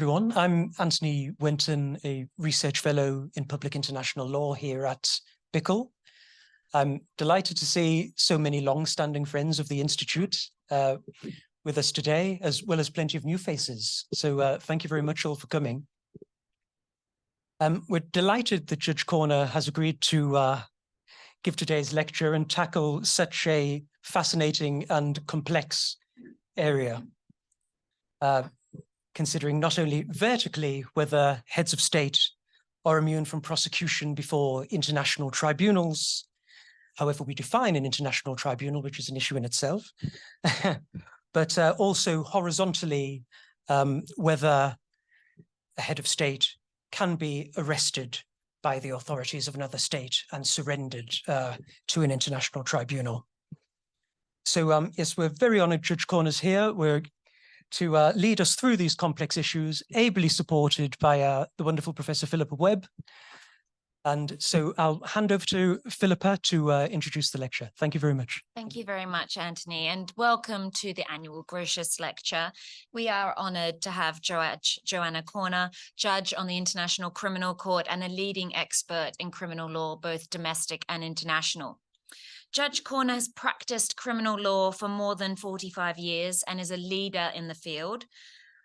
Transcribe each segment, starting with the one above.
Everyone, I'm Anthony Winton, a research fellow in public international law here at BICL. I'm delighted to see so many long-standing friends of the Institute with us today, as well as plenty of new faces. So thank you very much all for coming. We're delighted that Judge Korner has agreed to give today's lecture and tackle such a fascinating and complex area. Considering not only vertically whether heads of state are immune from prosecution before international tribunals, however we define an international tribunal, which is an issue in itself, but also horizontally whether a head of state can be arrested by the authorities of another state and surrendered to an international tribunal. So yes, we're very honored Judge Korner's here. We're to lead us through these complex issues, ably supported by the wonderful Professor Philippa Webb. And so I'll hand over to Philippa to introduce the lecture. Thank you very much. Thank you very much, Anthony, and welcome to the annual Grotius lecture. We are honoured to have Joanna Korner, judge on the International Criminal Court and a leading expert in criminal law, both domestic and international. Judge Korner has practiced criminal law for more than 45 years and is a leader in the field.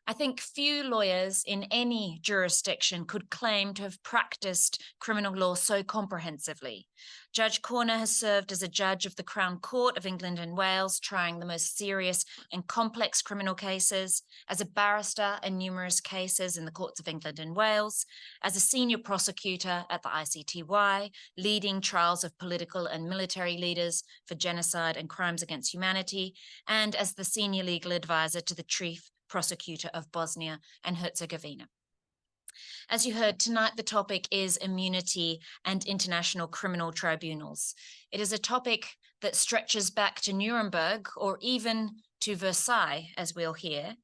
I think few lawyers in any jurisdiction could claim to have practiced criminal law so comprehensively. Judge Korner has served as a judge of the Crown Court of England and Wales, trying the most serious and complex criminal cases, as a barrister in numerous cases in the courts of England and Wales, as a senior prosecutor at the ICTY, leading trials of political and military leaders for genocide and crimes against humanity, and as the senior legal advisor to the chief prosecutor of Bosnia and Herzegovina. As you heard, tonight the topic is immunity and international criminal tribunals. It is a topic that stretches back to Nuremberg or even to Versailles, as we'll hear.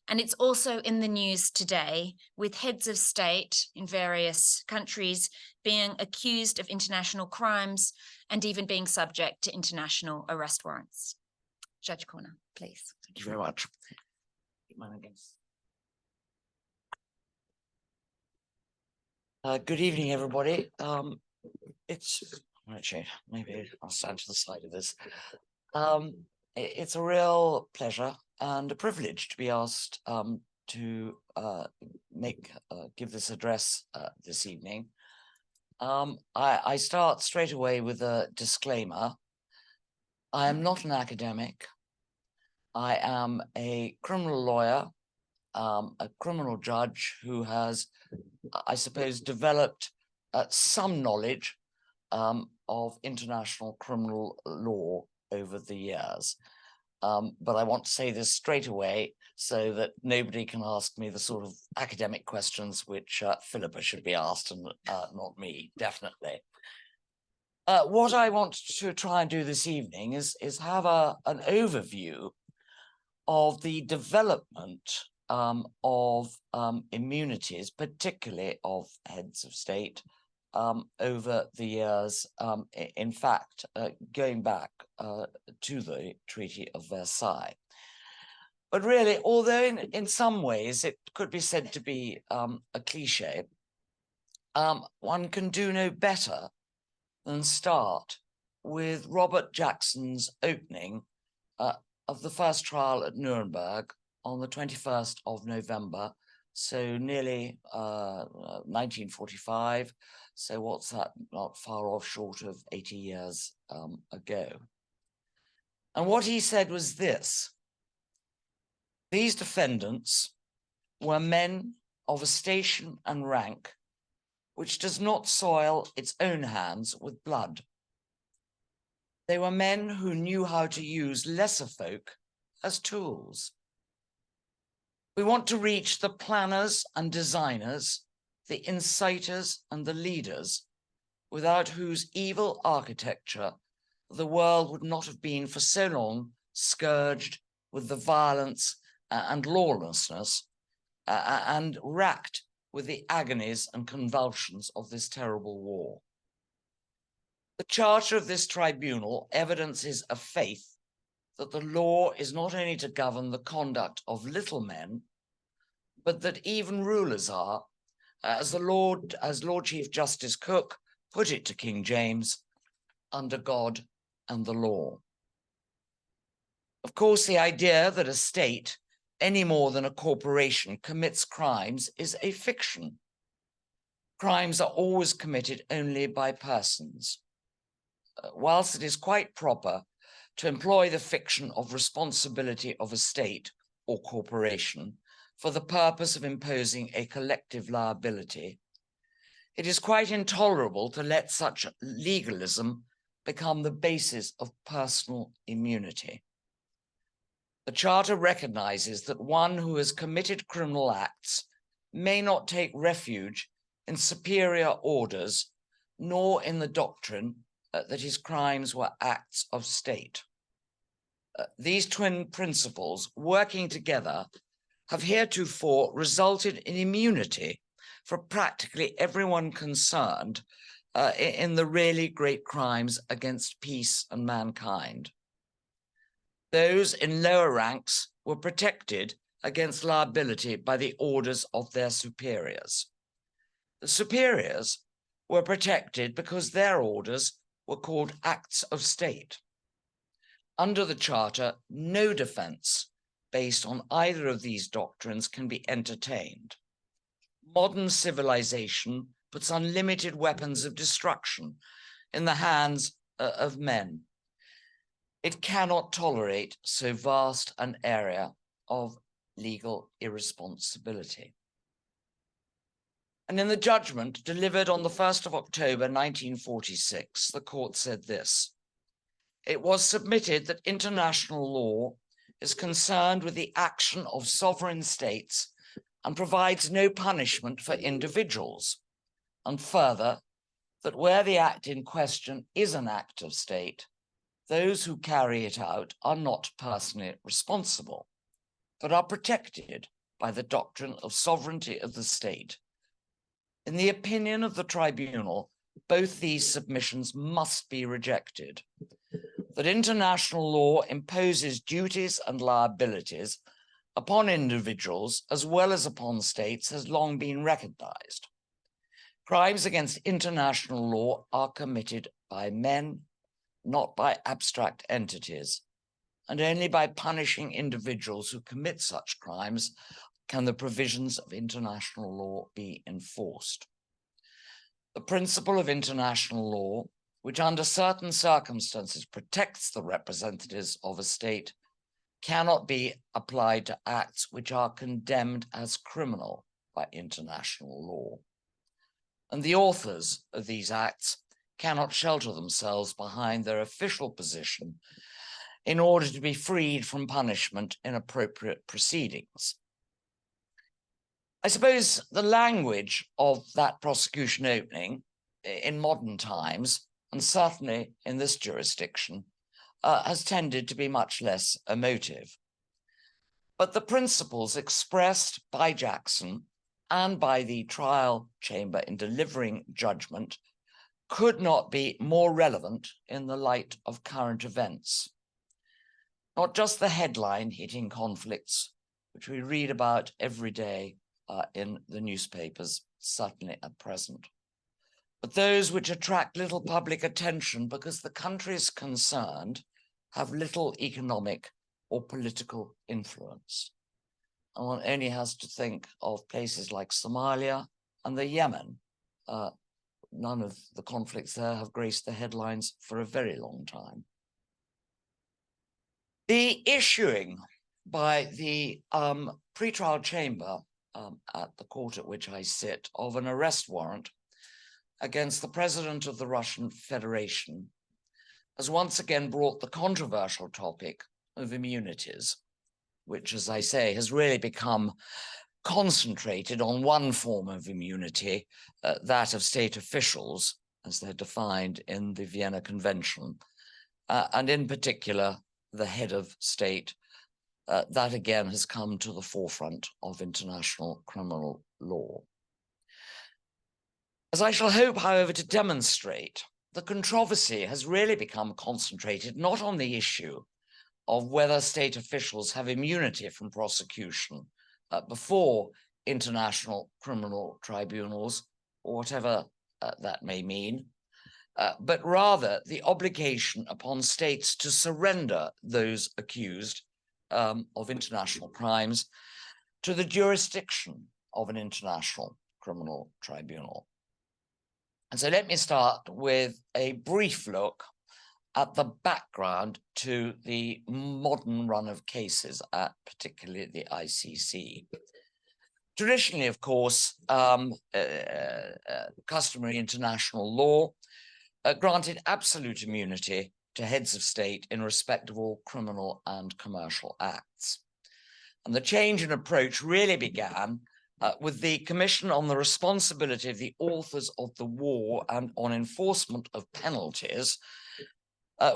And it's also in the news today, with heads of state in various countries being accused of international crimes and even being subject to international arrest warrants. Judge Korner, please. Thank you very much. Good evening, everybody. Actually, maybe I'll stand to the side of this. It's a real pleasure and a privilege to be asked to give this address this evening. I start straight away with a disclaimer. I am not an academic. I am a criminal lawyer, a criminal judge who has, I suppose, developed some knowledge of international criminal law over the years. But I want to say this straight away so that nobody can ask me the sort of academic questions which Philippa should be asked and not me, definitely. What I want to try and do this evening is have an overview of the development of immunities, particularly of heads of state, over the years, in fact, going back to the Treaty of Versailles. But really, although in some ways it could be said to be a cliche, one can do no better than start with Robert Jackson's opening of the first trial at Nuremberg on the 21st of November, so nearly 1945. So what's that, not far off short of 80 years ago. And what he said was this: these defendants were men of a station and rank which does not soil its own hands with blood. They were men who knew how to use lesser folk as tools. We want to reach the planners and designers, the inciters and the leaders, without whose evil architecture the world would not have been for so long scourged with the violence and lawlessness and racked with the agonies and convulsions of this terrible war. The charter of this tribunal evidences a faith that the law is not only to govern the conduct of little men, but that even rulers are, as Lord Chief Justice Cook put it to King James, under God and the law. Of course, the idea that a state, any more than a corporation, commits crimes is a fiction. Crimes are always committed only by persons. Whilst it is quite proper to employ the fiction of responsibility of a state or corporation for the purpose of imposing a collective liability, it is quite intolerable to let such legalism become the basis of personal immunity. The Charter recognizes that one who has committed criminal acts may not take refuge in superior orders, nor in the doctrine that his crimes were acts of state. These twin principles, working together, have heretofore resulted in immunity for practically everyone concerned in the really great crimes against peace and mankind. Those in lower ranks were protected against liability by the orders of their superiors. The superiors were protected because their orders were called acts of state. Under the Charter, no defense based on either of these doctrines can be entertained. Modern civilization puts unlimited weapons of destruction in the hands of men. It cannot tolerate so vast an area of legal irresponsibility. And in the judgment delivered on the 1st of October 1946, the court said this: it was submitted that international law is concerned with the action of sovereign states and provides no punishment for individuals, and further, that where the act in question is an act of state, those who carry it out are not personally responsible, but are protected by the doctrine of sovereignty of the state. In the opinion of the tribunal, both these submissions must be rejected. That international law imposes duties and liabilities upon individuals as well as upon states has long been recognized. Crimes against international law are committed by men, not by abstract entities, and only by punishing individuals who commit such crimes can the provisions of international law be enforced. The principle of international law, which under certain circumstances protects the representatives of a state, cannot be applied to acts which are condemned as criminal by international law. And the authors of these acts cannot shelter themselves behind their official position in order to be freed from punishment in appropriate proceedings. I suppose the language of that prosecution opening in modern times, and certainly in this jurisdiction, has tended to be much less emotive. But the principles expressed by Jackson and by the trial chamber in delivering judgment could not be more relevant in the light of current events. Not just the headline-hitting conflicts, which we read about every day in the newspapers, certainly at present, but those which attract little public attention because the countries concerned have little economic or political influence. And one only has to think of places like Somalia and the Yemen. None of the conflicts there have graced the headlines for a very long time. The issuing by the pretrial chamber at the court at which I sit of an arrest warrant against the president of the Russian Federation has once again brought the controversial topic of immunities, which, as I say, has really become concentrated on one form of immunity, that of state officials, as they're defined in the Vienna Convention, and in particular, the head of state. That again has come to the forefront of international criminal law. As I shall hope, however, to demonstrate, the controversy has really become concentrated not on the issue of whether state officials have immunity from prosecution before international criminal tribunals, or whatever that may mean, but rather the obligation upon states to surrender those accused of international crimes to the jurisdiction of an international criminal tribunal. And so let me start with a brief look at the background to the modern run of cases at particularly the ICC. Traditionally, of course, customary international law granted absolute immunity to heads of state in respect of all criminal and commercial acts. And the change in approach really began with the Commission on the Responsibility of the Authors of the War and on Enforcement of Penalties,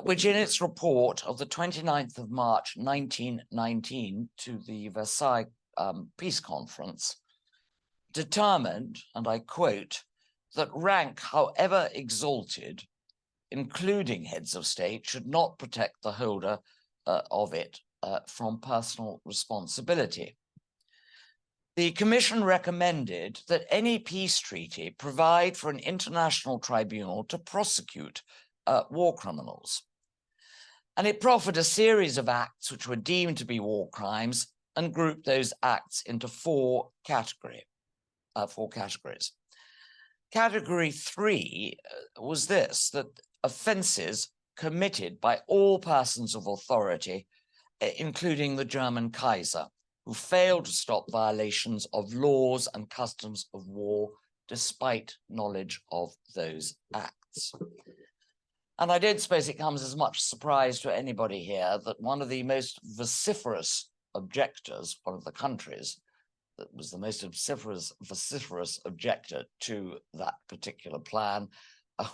which in its report of the 29th of March 1919 to the Versailles Peace Conference, determined, and I quote, that rank, however exalted, including heads of state, should not protect the holder of it from personal responsibility. The Commission recommended that any peace treaty provide for an international tribunal to prosecute war criminals. And it proffered a series of acts which were deemed to be war crimes and grouped those acts into four categories. Category 3 was this, that offences committed by all persons of authority, including the German Kaiser, who failed to stop violations of laws and customs of war despite knowledge of those acts. And I don't suppose it comes as much surprise to anybody here that one of the most vociferous objectors, one of the countries that was the most vociferous objector to that particular plan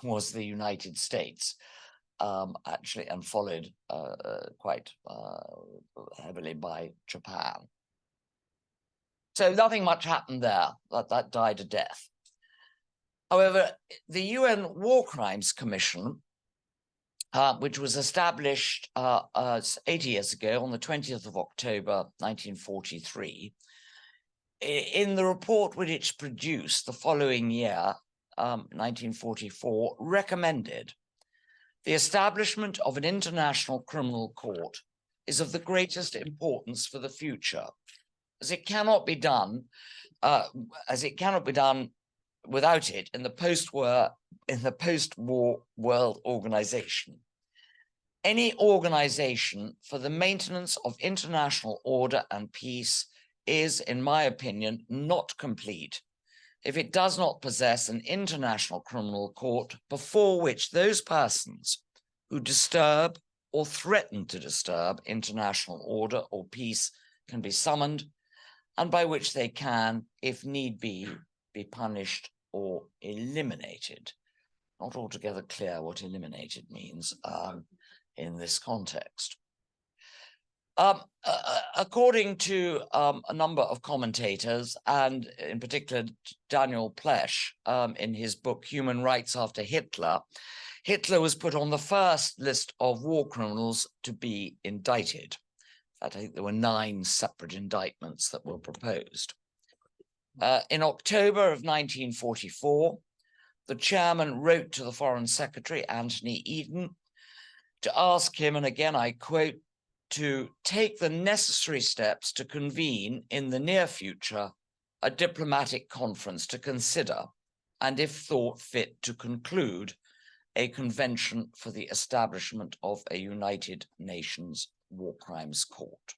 was the United States, actually, and followed quite heavily by Japan. So nothing much happened there. That died a death. However, the UN War Crimes Commission, which was established 80 years ago on the 20th of October, 1943, in the report which it produced the following year, 1944, recommended the establishment of an international criminal court is of the greatest importance for the future, as it cannot be done, without it in the post-war world organization. Any organization for the maintenance of international order and peace is, in my opinion, not complete if it does not possess an international criminal court before which those persons who disturb or threaten to disturb international order or peace can be summoned, and by which they can, if need be punished or eliminated. Not altogether clear what eliminated means in this context. According to a number of commentators, and in particular Daniel Plesch, in his book Human Rights After Hitler, Hitler was put on the first list of war criminals to be indicted. In fact, I think there were 9 separate indictments that were proposed. In October of 1944, the chairman wrote to the Foreign Secretary, Anthony Eden, to ask him, and again I quote, to take the necessary steps to convene in the near future a diplomatic conference to consider, and if thought fit, to conclude a convention for the establishment of a United Nations War Crimes Court.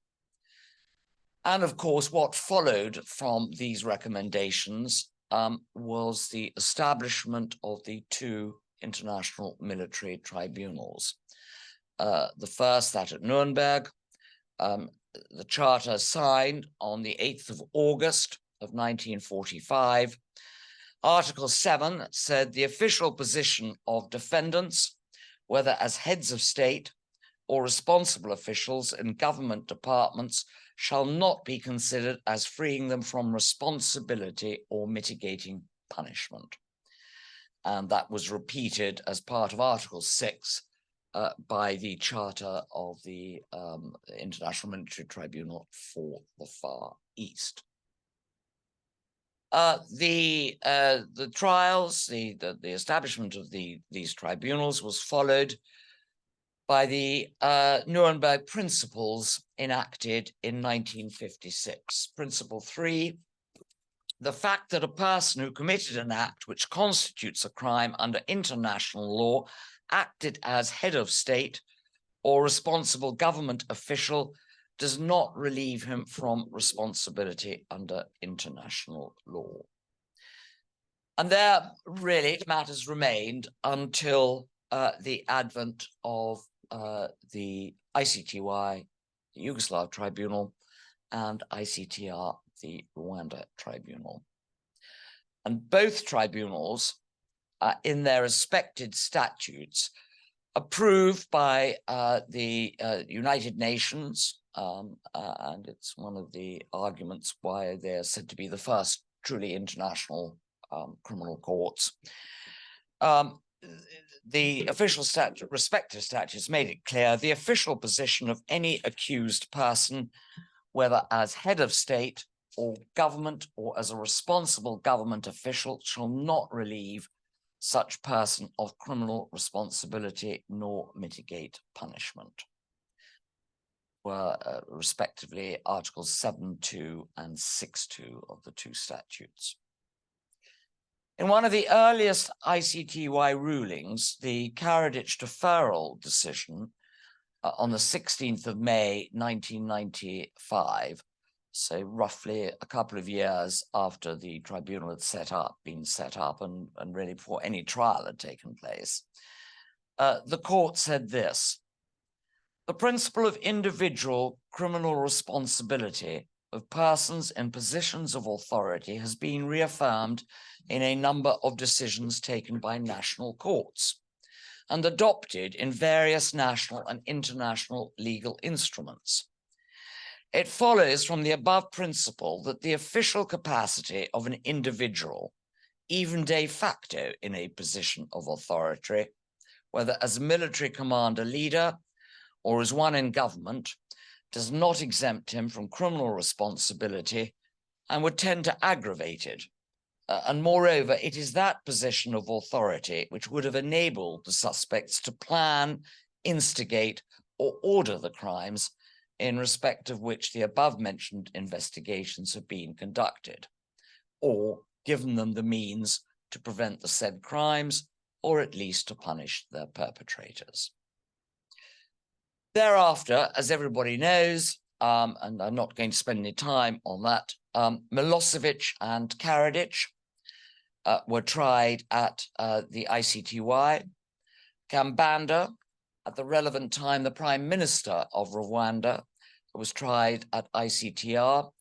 And of course, what followed from these recommendations was the establishment of the 2 international military tribunals. The first, that at Nuremberg, the charter signed on the 8th of August of 1945. Article 7 said the official position of defendants, whether as heads of state or responsible officials in government departments, shall not be considered as freeing them from responsibility or mitigating punishment. And that was repeated as part of Article 6 by the Charter of the International Military Tribunal for the Far East. The trials, the establishment of these tribunals was followed by the Nuremberg Principles enacted in 1956. Principle 3, the fact that a person who committed an act which constitutes a crime under international law acted as head of state or responsible government official does not relieve him from responsibility under international law. And there really matters remained until the advent of the ICTY, the Yugoslav Tribunal, and ICTR, the Rwanda Tribunal. And both tribunals, in their respected statutes, approved by the United Nations, and it's one of the arguments why they're said to be the first truly international criminal courts. The official respective statutes made it clear the official position of any accused person, whether as head of state or government or as a responsible government official, shall not relieve such person of criminal responsibility nor mitigate punishment. Were respectively Articles 7.2 and 6.2 of the two statutes. In one of the earliest ICTY rulings, the Karadzic deferral decision on the 16th of May, 1995, so roughly a couple of years after the tribunal had been set up and really before any trial had taken place, the court said this: the principle of individual criminal responsibility of persons in positions of authority has been reaffirmed in a number of decisions taken by national courts and adopted in various national and international legal instruments. It follows from the above principle that the official capacity of an individual, even de facto in a position of authority, whether as a military commander leader or as one in government, does not exempt him from criminal responsibility and would tend to aggravate it. And moreover, it is that position of authority which would have enabled the suspects to plan, instigate, or order the crimes in respect of which the above-mentioned investigations have been conducted, or given them the means to prevent the said crimes, or at least to punish their perpetrators. Thereafter, as everybody knows, and I'm not going to spend any time on that, Milosevic and Karadzic were tried at the ICTY. Kambanda, at the relevant time, the Prime Minister of Rwanda, was tried at ICTR,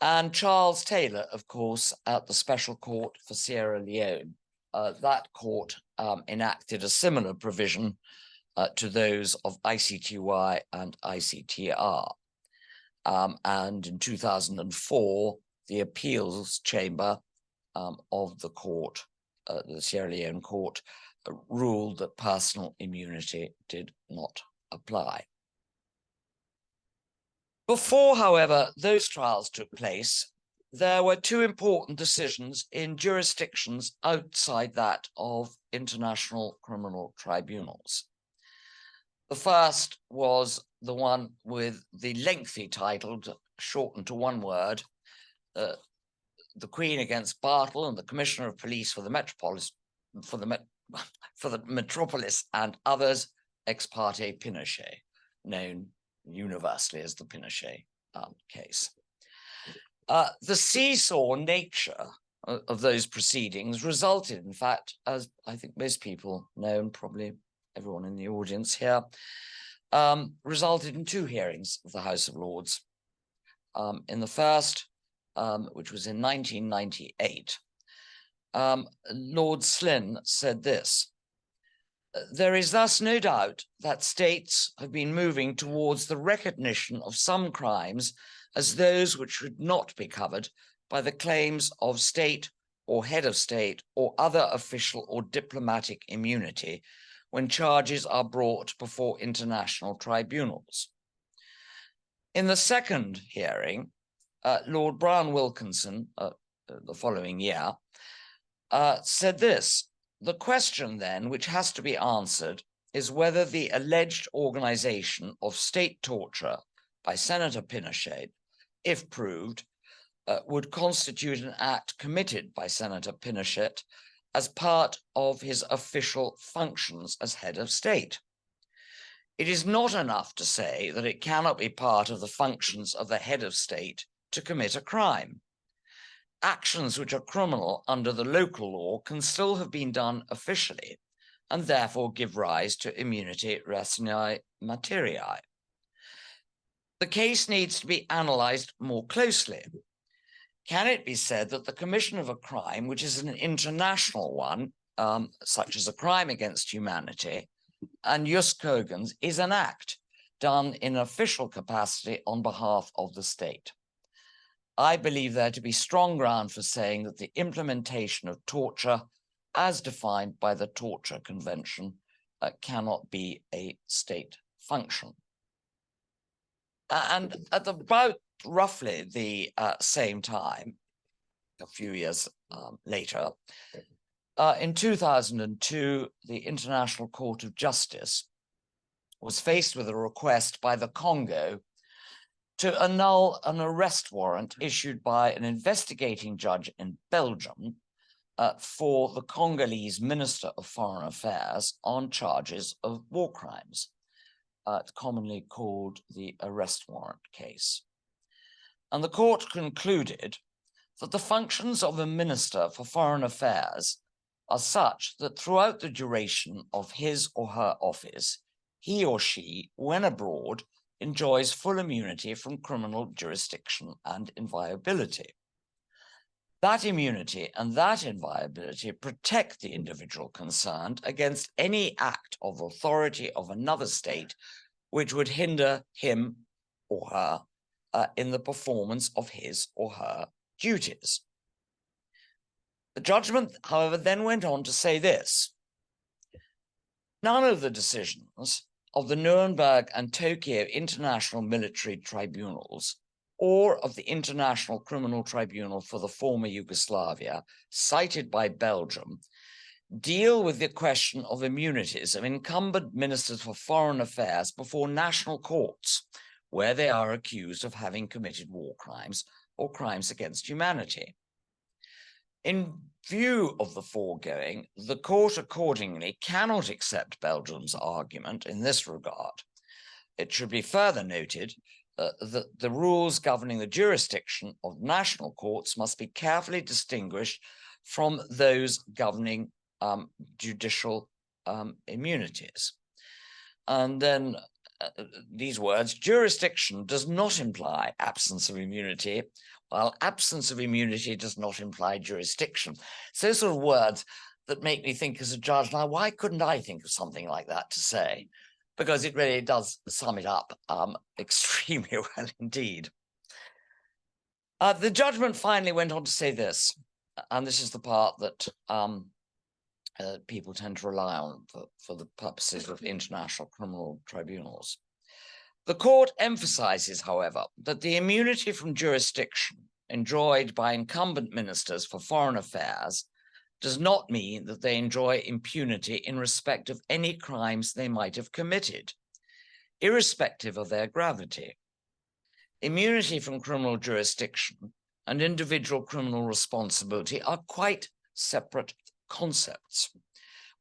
and Charles Taylor, of course, at the Special Court for Sierra Leone. That court enacted a similar provision to those of ICTY and ICTR. And in 2004, the appeals chamber of the court, the Sierra Leone court, ruled that personal immunity did not apply. Before, however, those trials took place, there were two important decisions in jurisdictions outside that of international criminal tribunals. The first was the one with the lengthy title, shortened to one word, the Queen against Bartle and the Commissioner of Police for the Metropolis and others, ex parte Pinochet, known universally as the Pinochet case. The seesaw nature of those proceedings resulted, in fact, as I think most people know, and probably everyone in the audience here, resulted in two hearings of the House of Lords. In the first, which was in 1998, Lord Slynn said this: there is thus no doubt that states have been moving towards the recognition of some crimes as those which should not be covered by the claims of state or head of state or other official or diplomatic immunity when charges are brought before international tribunals. In the second hearing, Lord Brown Wilkinson, the following year, said this: the question then, which has to be answered, is whether the alleged organization of state torture by Senator Pinochet, if proved, would constitute an act committed by Senator Pinochet as part of his official functions as head of state. It is not enough to say that it cannot be part of the functions of the head of state to commit a crime. Actions which are criminal under the local law can still have been done officially and therefore give rise to immunity rationae materiae. The case needs to be analysed more closely. Can it be said that the commission of a crime, which is an international one, such as a crime against humanity, and jus cogens, is an act done in official capacity on behalf of the state? I believe there to be strong ground for saying that the implementation of torture, as defined by the Torture Convention, cannot be a state function. And at about roughly the same time, a few years later, in 2002, the International Court of Justice was faced with a request by the Congo to annul an arrest warrant issued by an investigating judge in Belgium for the Congolese Minister of Foreign Affairs on charges of war crimes, commonly called the arrest warrant case. And the court concluded that the functions of a Minister for Foreign Affairs are such that throughout the duration of his or her office, he or she, when abroad, enjoys full immunity from criminal jurisdiction and inviolability. That immunity and that inviolability protect the individual concerned against any act of authority of another state which would hinder him or her in the performance of his or her duties. The judgment, however, then went on to say this: none of the decisions of the Nuremberg and Tokyo International Military Tribunals or of the International Criminal Tribunal for the former Yugoslavia, cited by Belgium, deal with the question of immunities of incumbent ministers for foreign affairs before national courts, where they are accused of having committed war crimes or crimes against humanity. In view of the foregoing, the court accordingly cannot accept Belgium's argument in this regard. It should be further noted that the rules governing the jurisdiction of national courts must be carefully distinguished from those governing judicial immunities. And then these words: jurisdiction does not imply absence of immunity, while absence of immunity does not imply jurisdiction. So sort of words that make me think as a judge, now, why couldn't I think of something like that to say? Because it really does sum it up extremely well indeed. The judgment finally went on to say this, and this is the part that people tend to rely on for the purposes of international criminal tribunals. The court emphasizes, however, that the immunity from jurisdiction enjoyed by incumbent ministers for foreign affairs does not mean that they enjoy impunity in respect of any crimes they might have committed, irrespective of their gravity. Immunity from criminal jurisdiction and individual criminal responsibility are quite separate concepts.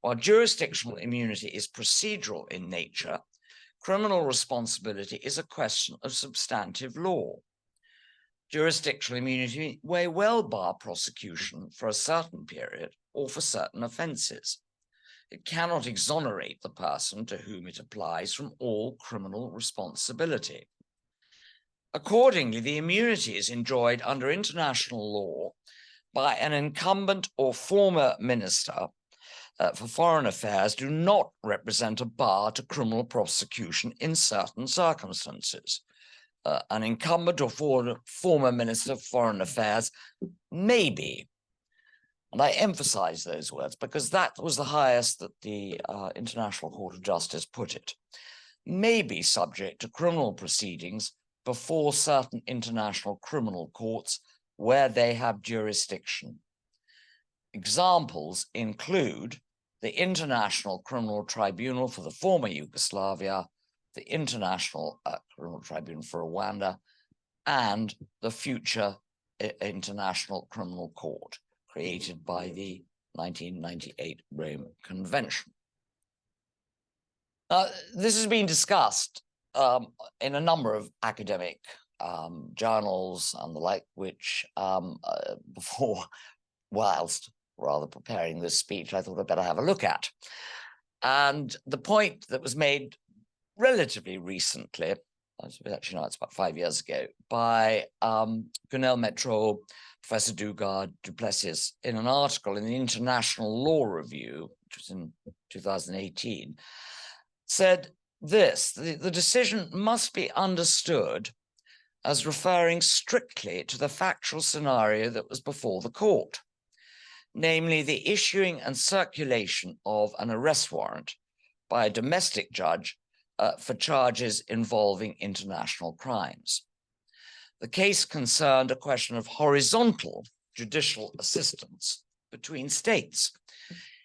While jurisdictional immunity is procedural in nature, criminal responsibility is a question of substantive law. Jurisdictional immunity may well bar prosecution for a certain period or for certain offences. It cannot exonerate the person to whom it applies from all criminal responsibility. Accordingly, the immunities enjoyed under international law by an incumbent or former minister for foreign affairs do not represent a bar to criminal prosecution in certain circumstances. An incumbent or former minister for foreign affairs may be, and I emphasize those words because that was the highest that the International Court of Justice put it, may be subject to criminal proceedings before certain international criminal courts where they have jurisdiction. Examples include the International Criminal Tribunal for the former Yugoslavia, the International Criminal Tribunal for Rwanda, and the future International Criminal Court created by the 1998 Rome Convention. This has been discussed in a number of academic journals and the like, which whilst rather preparing this speech, I thought I'd better have a look at. And the point that was made relatively recently, actually no, it's about 5 years ago, by Gunel Metro, Professor Dugard Duplessis, in an article in the International Law Review, which was in 2018, said this: the decision must be understood as referring strictly to the factual scenario that was before the court, namely the issuing and circulation of an arrest warrant by a domestic judge for charges involving international crimes. The case concerned a question of horizontal judicial assistance between states.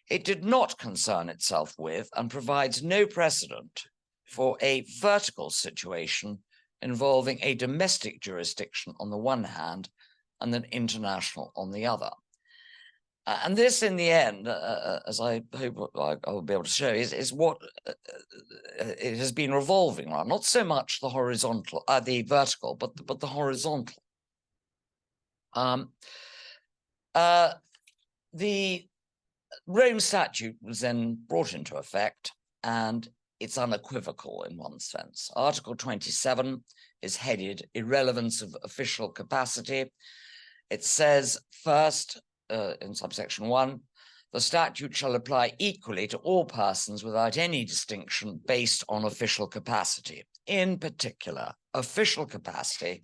It did not concern itself with and provides no precedent for a vertical situation involving a domestic jurisdiction on the one hand and an international on the other. And this, in the end, as I hope I will be able to show, is what it has been revolving around. Not so much the horizontal, the vertical, but the horizontal. The Rome Statute was then brought into effect, and it's unequivocal in one sense. Article 27 is headed "Irrelevance of Official Capacity." It says, first, in subsection 1, the statute shall apply equally to all persons without any distinction based on official capacity. In particular, official capacity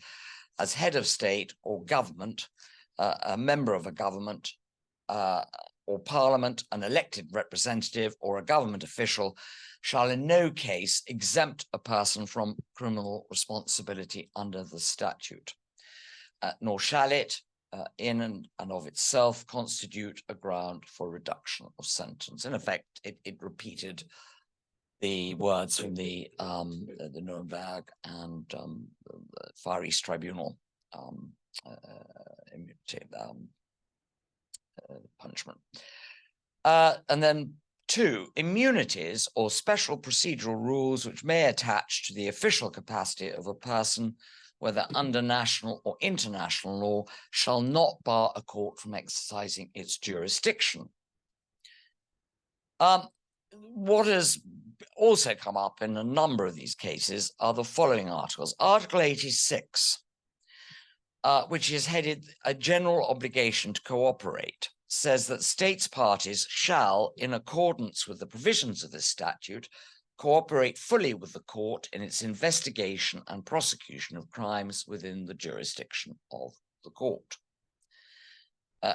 as head of state or government, a member of a government or parliament, an elected representative or a government official shall in no case exempt a person from criminal responsibility under the statute, nor shall it in and of itself constitute a ground for reduction of sentence. In effect, it repeated the words from the Nuremberg and Far East Tribunal punishment. And then 2, immunities or special procedural rules which may attach to the official capacity of a person, whether under national or international law, shall not bar a court from exercising its jurisdiction. What has also come up in a number of these cases are the following articles. Article 86, which is headed "A General Obligation to Cooperate," says that states parties shall, in accordance with the provisions of this statute, cooperate fully with the court in its investigation and prosecution of crimes within the jurisdiction of the court.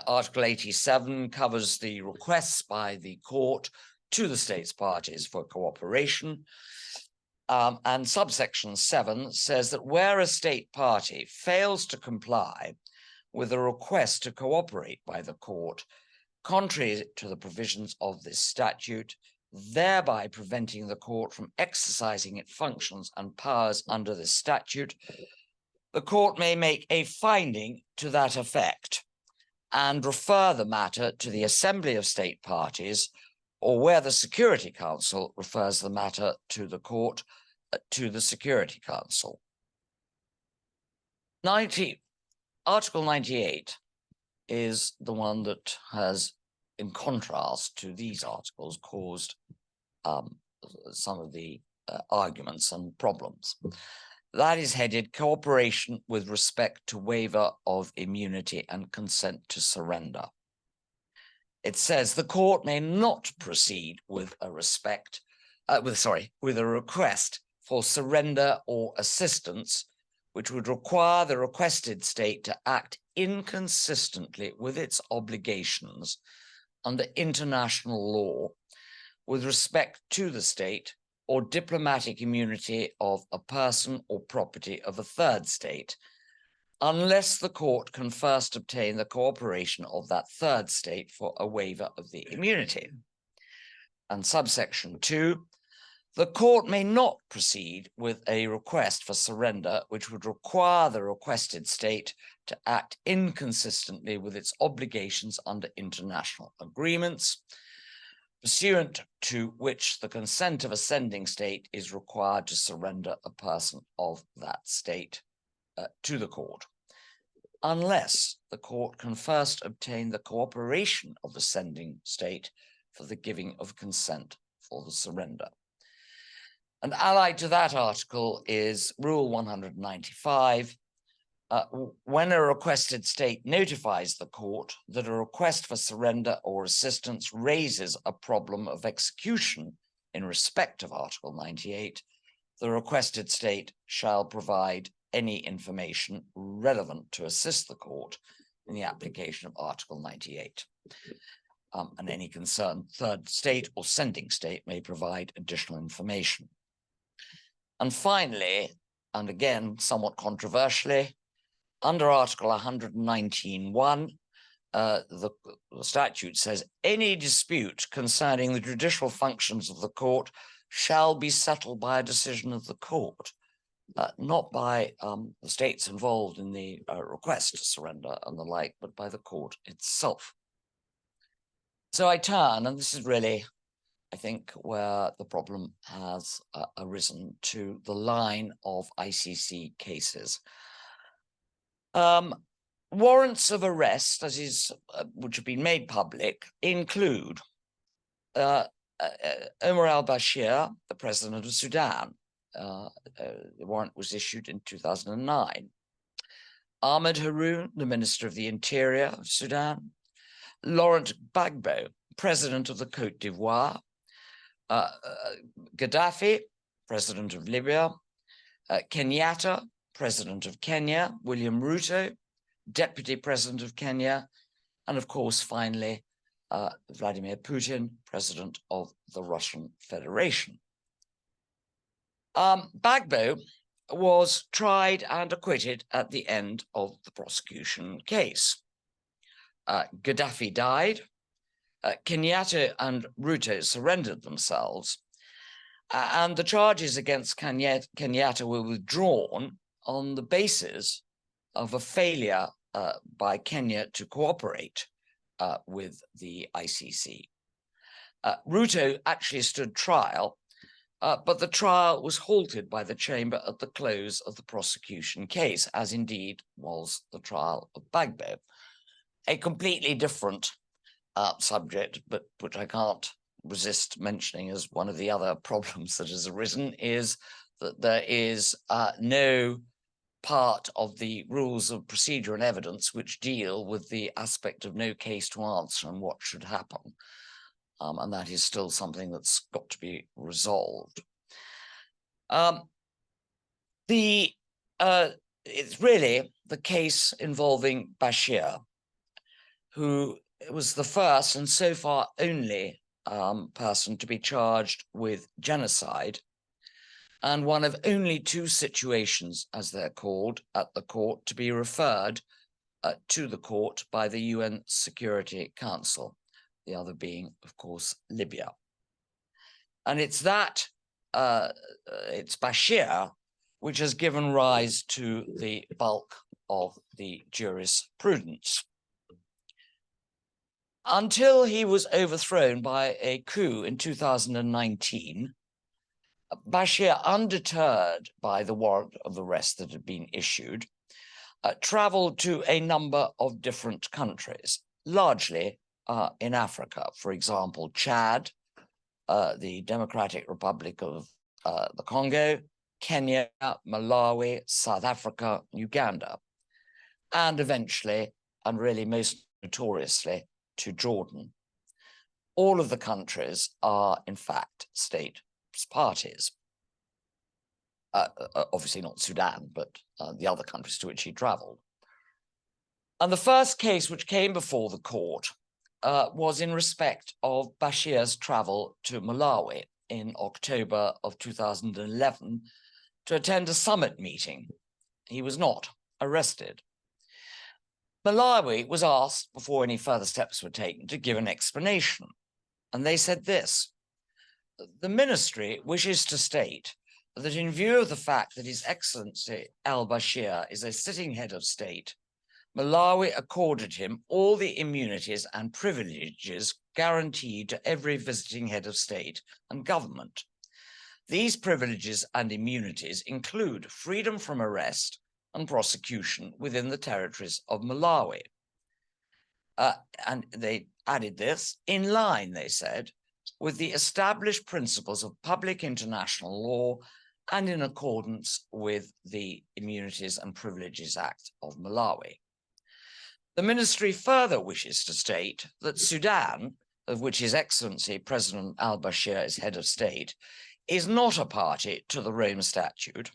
Article 87 covers the requests by the court to the states parties for cooperation. And subsection 7 says that where a state party fails to comply with a request to cooperate by the court, contrary to the provisions of this statute, thereby preventing the court from exercising its functions and powers under this statute, the court may make a finding to that effect and refer the matter to the Assembly of State Parties, or where the Security Council refers the matter to the court, to the Security Council. Article 98 is the one that has, in contrast to these articles, caused some of the arguments and problems. That is headed "Cooperation with respect to waiver of immunity and consent to surrender." It says the court may not proceed with a request for surrender or assistance, which would require the requested state to act inconsistently with its obligations under international law with respect to the state or diplomatic immunity of a person or property of a third state, unless the court can first obtain the cooperation of that third state for a waiver of the immunity. And subsection 2, the court may not proceed with a request for surrender which would require the requested state to act inconsistently with its obligations under international agreements, pursuant to which the consent of a sending state is required to surrender a person of that state to the court, unless the court can first obtain the cooperation of the sending state for the giving of consent for the surrender. And allied to that article is Rule 195. When a requested state notifies the court that a request for surrender or assistance raises a problem of execution in respect of Article 98, the requested state shall provide any information relevant to assist the court in the application of Article 98. And any concerned third state or sending state may provide additional information. And finally, and again, somewhat controversially, under Article 119(1), the statute says any dispute concerning the judicial functions of the court shall be settled by a decision of the court, not by the states involved in the request to surrender and the like, but by the court itself. So I turn, and this is really, I think, where the problem has arisen, to the line of ICC cases. Warrants of arrest, which have been made public, include Omar al-Bashir, the president of Sudan. The warrant was issued in 2009. Ahmed Haroun, the minister of the Interior of Sudan. Laurent Gbagbo, president of the Côte d'Ivoire. Gaddafi, president of Libya. Kenyatta, president of Kenya. William Ruto, deputy president of Kenya. And of course, finally, Vladimir Putin, president of the Russian Federation. Gbagbo was tried and acquitted at the end of the prosecution case. Gaddafi died. Kenyatta and Ruto surrendered themselves, and the charges against Kenyatta were withdrawn on the basis of a failure by Kenya to cooperate with the ICC. Ruto actually stood trial, but the trial was halted by the chamber at the close of the prosecution case, as indeed was the trial of Gbagbo. A completely different subject, but which I can't resist mentioning as one of the other problems that has arisen, is that there is no part of the rules of procedure and evidence which deal with the aspect of no case to answer and what should happen. And that is still something that's got to be resolved. It's really the case involving Bashir, who was the first and so far only person to be charged with genocide, and one of only two situations, as they're called, at the court to be referred to the court by the UN Security Council, the other being, of course, Libya. And it's Bashir which has given rise to the bulk of the jurisprudence. Until he was overthrown by a coup in 2019, Bashir, undeterred by the warrant of arrest that had been issued, traveled to a number of different countries, largely in Africa. For example, Chad, the Democratic Republic of the Congo, Kenya, Malawi, South Africa, Uganda, and eventually, and really most notoriously, to Jordan. All of the countries are, in fact, state parties. Obviously not Sudan, but the other countries to which he traveled. And the first case which came before the court was in respect of Bashir's travel to Malawi in October of 2011 to attend a summit meeting. He was not arrested. Malawi was asked before any further steps were taken to give an explanation. And they said this: the ministry wishes to state that in view of the fact that His Excellency al-Bashir is a sitting head of state, Malawi accorded him all the immunities and privileges guaranteed to every visiting head of state and government. These privileges and immunities include freedom from arrest and prosecution within the territories of Malawi. And they added this, in line, they said, with the established principles of public international law and in accordance with the Immunities and Privileges Act of Malawi. The ministry further wishes to state that Sudan, of which His Excellency President al-Bashir is head of state, is not a party to the Rome Statute,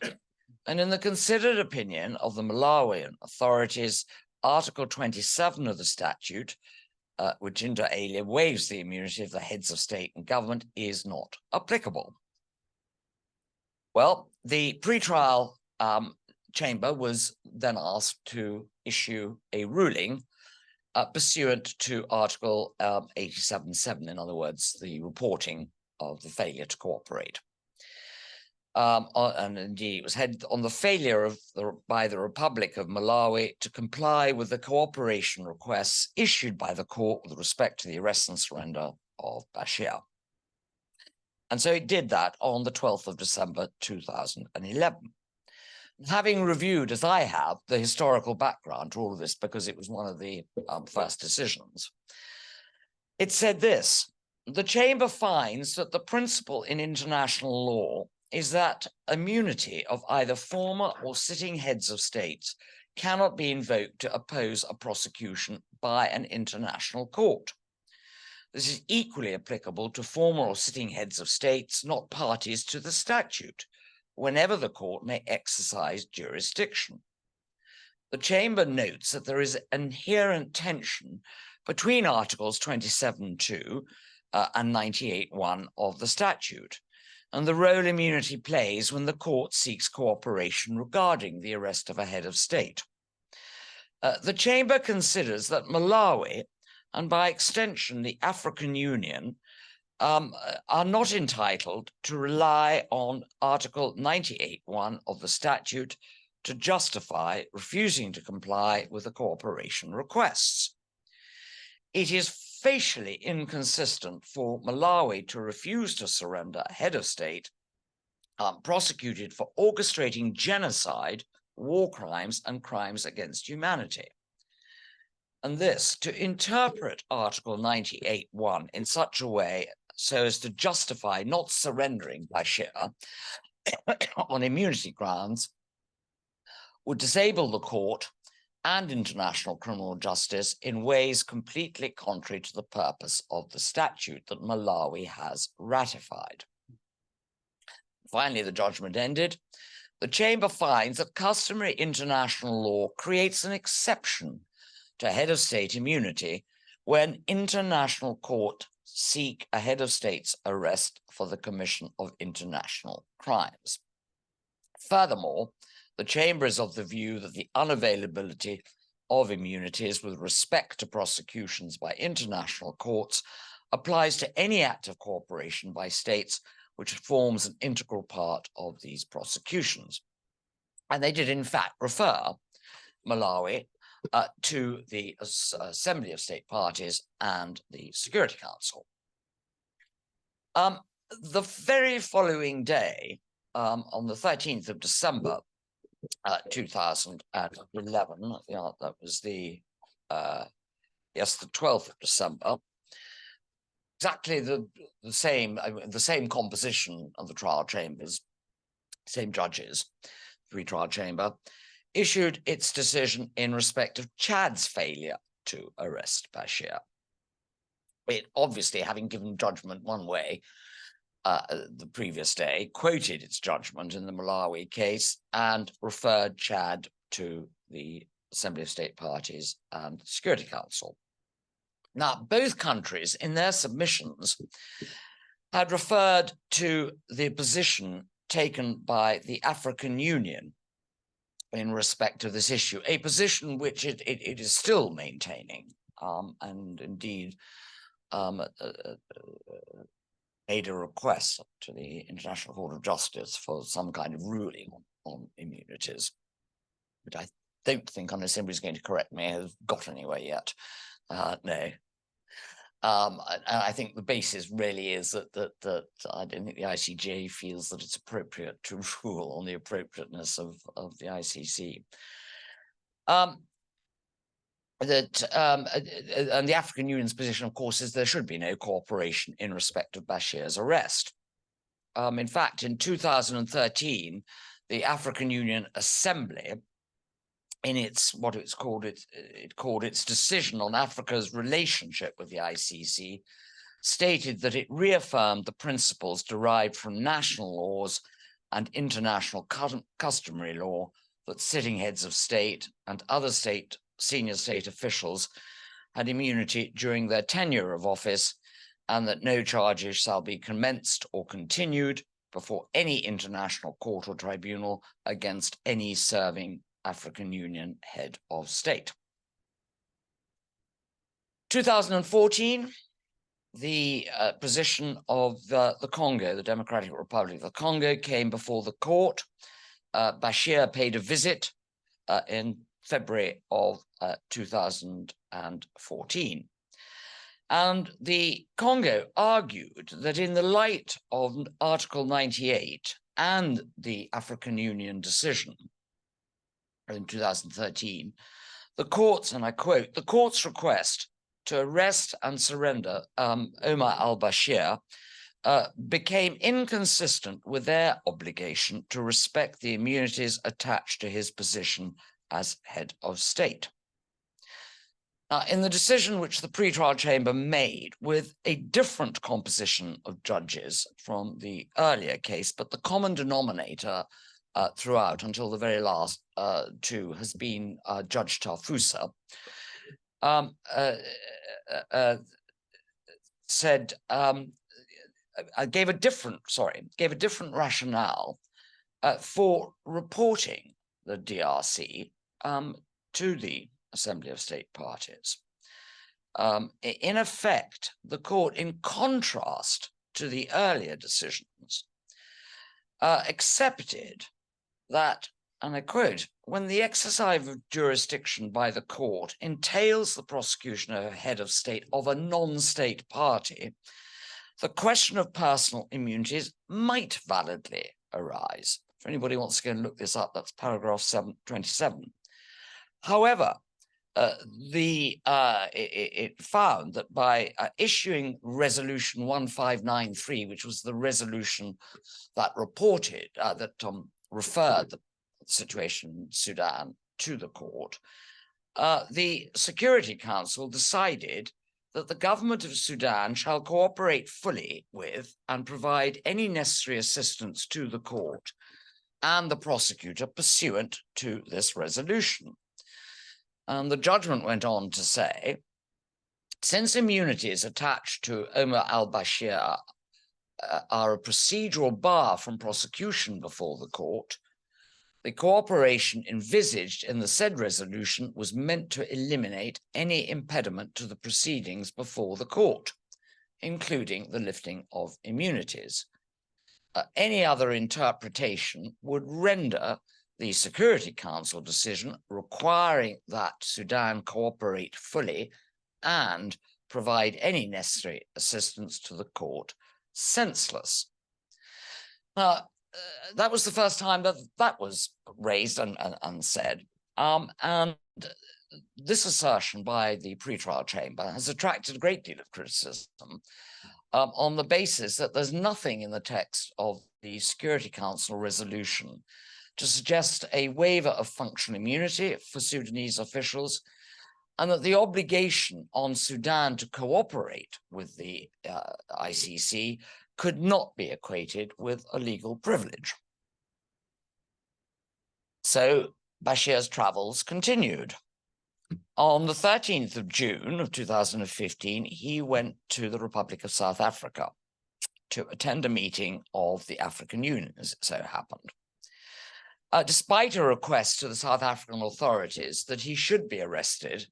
and in the considered opinion of the Malawian authorities, Article 27 of the statute, which inter alia waives the immunity of the heads of state and government, is not applicable. Well, the pretrial chamber was then asked to issue a ruling pursuant to Article 87.7, in other words, the reporting of the failure to cooperate. And indeed, it was headed on the failure by the Republic of Malawi to comply with the cooperation requests issued by the court with respect to the arrest and surrender of Bashir. And so it did that on the 12th of December 2011. Having reviewed, as I have, the historical background to all of this, because it was one of the first decisions, it said this: the Chamber finds that the principle in international law is that immunity of either former or sitting heads of states cannot be invoked to oppose a prosecution by an international court. This is equally applicable to former or sitting heads of states not parties to the statute, whenever the court may exercise jurisdiction. The Chamber notes that there is inherent tension between Articles 27.2 and 98.1 of the statute, and the role immunity plays when the court seeks cooperation regarding the arrest of a head of state. The Chamber considers that Malawi, and by extension the African Union, are not entitled to rely on Article 98.1 of the statute to justify refusing to comply with the cooperation requests. It is facially inconsistent for Malawi to refuse to surrender a head of state prosecuted for orchestrating genocide, war crimes, and crimes against humanity. And this, to interpret Article 98.1 in such a way so as to justify not surrendering Bashir on immunity grounds, would disable the court and international criminal justice in ways completely contrary to the purpose of the statute that Malawi has ratified. Finally, the judgment ended. The Chamber finds that customary international law creates an exception to head of state immunity when international courts seek a head of state's arrest for the commission of international crimes. Furthermore, the Chamber is of the view that the unavailability of immunities with respect to prosecutions by international courts applies to any act of cooperation by states which forms an integral part of these prosecutions. And they did, in fact, refer Malawi to the Assembly of State Parties and the Security Council. The very following day, on the 13th of December, 2011, that was the 12th of December, exactly the same composition of the trial chambers, same judges, three-trial chamber, issued its decision in respect of Chad's failure to arrest Bashir. It obviously, having given judgment one way the previous day, quoted its judgment in the Malawi case and referred Chad to the Assembly of State Parties and Security Council. Now, both countries in their submissions had referred to the position taken by the African Union in respect of this issue, a position which it is still maintaining, and indeed made a request to the International Court of Justice for some kind of ruling on immunities, which I don't think, unless somebody's going to correct me, has got anywhere yet. No. And I think the basis really is that I don't think the ICJ feels that it's appropriate to rule on the appropriateness of the ICC. And the African Union's position, of course, is there should be no cooperation in respect of Bashir's arrest. In fact, in 2013, the African Union Assembly, in its it called its decision on Africa's relationship with the ICC, stated that it reaffirmed the principles derived from national laws and international customary law that sitting heads of state and other senior state officials had immunity during their tenure of office, and that no charges shall be commenced or continued before any international court or tribunal against any serving African Union head of state. 2014, the position of the Congo, the Democratic Republic of the Congo, came before the court. Bashir paid a visit in February of 2014. And the Congo argued that in the light of Article 98 and the African Union decision in 2013, the courts, and I quote, the court's request to arrest and surrender Omar al-Bashir became inconsistent with their obligation to respect the immunities attached to his position as head of state. Now, in the decision which the pretrial chamber made with a different composition of judges from the earlier case, but the common denominator throughout until the very last two has been Judge Tarfusa, gave a different rationale for reporting the DRC to the Assembly of State Parties. In effect, the court, in contrast to the earlier decisions, accepted that, and I quote, when the exercise of jurisdiction by the court entails the prosecution of a head of state of a non-state party, the question of personal immunities might validly arise. If anybody wants to go and look this up, that's paragraph 27. However, it found that by issuing resolution 1593, which was the resolution that reported, referred the situation in Sudan to the court, the Security Council decided that the government of Sudan shall cooperate fully with and provide any necessary assistance to the court and the prosecutor pursuant to this resolution. And the judgment went on to say, since immunities attached to Omar al-Bashir are a procedural bar from prosecution before the court, the cooperation envisaged in the said resolution was meant to eliminate any impediment to the proceedings before the court, including the lifting of immunities. Any other interpretation would render the Security Council decision requiring that Sudan cooperate fully and provide any necessary assistance to the court senseless. That was the first time that that was raised and said. And this assertion by the pretrial chamber has attracted a great deal of criticism on the basis that there's nothing in the text of the Security Council resolution to suggest a waiver of functional immunity for Sudanese officials, and that the obligation on Sudan to cooperate with the ICC could not be equated with a legal privilege. So Bashir's travels continued. On the 13th of June of 2015, he went to the Republic of South Africa to attend a meeting of the African Union, as it so happened. Despite a request to the South African authorities that he should be arrested,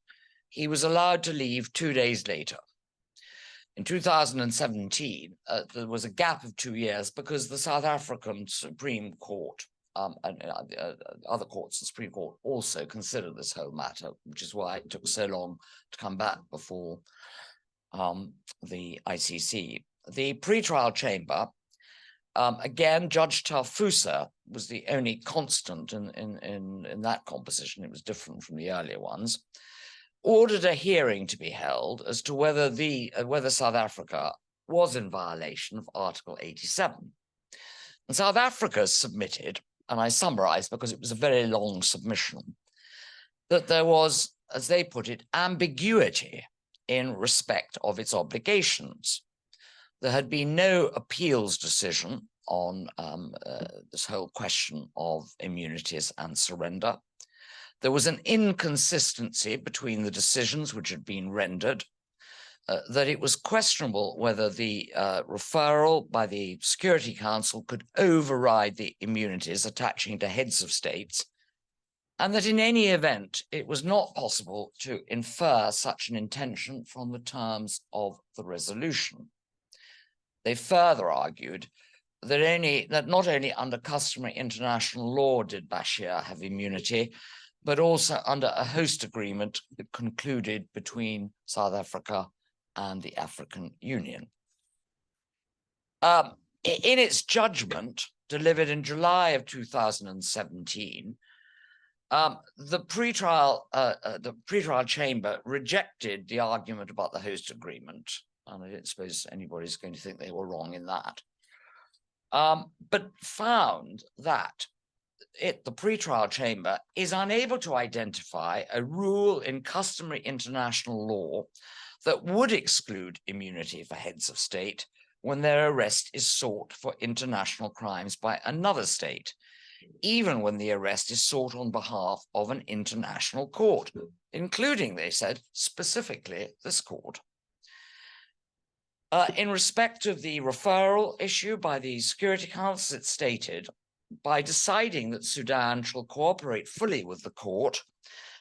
he was allowed to leave 2 days later. In 2017, there was a gap of 2 years because the South African Supreme Court and other courts, the Supreme Court, also considered this whole matter, which is why it took so long to come back before the ICC. The pretrial chamber, again, Judge Tafusa was the only constant in that composition. It was different from the earlier ones. Ordered a hearing to be held as to whether South Africa was in violation of Article 87. And South Africa submitted, and I summarize because it was a very long submission, that there was, as they put it, ambiguity in respect of its obligations. There had been no appeals decision on this whole question of immunities and surrender. There was an inconsistency between the decisions which had been rendered, that it was questionable whether the referral by the Security Council could override the immunities attaching to heads of states, and that in any event, it was not possible to infer such an intention from the terms of the resolution. They further argued that not only under customary international law did Bashir have immunity, but also under a host agreement concluded between South Africa and the African Union. In its judgment, delivered in July of 2017, the pretrial chamber rejected the argument about the host agreement, and I don't suppose anybody's going to think they were wrong in that, but found that the pretrial chamber is unable to identify a rule in customary international law that would exclude immunity for heads of state when their arrest is sought for international crimes by another state, even when the arrest is sought on behalf of an international court, including, they said, specifically this court. In respect of the referral issue by the Security Council, it stated, by deciding that Sudan shall cooperate fully with the court,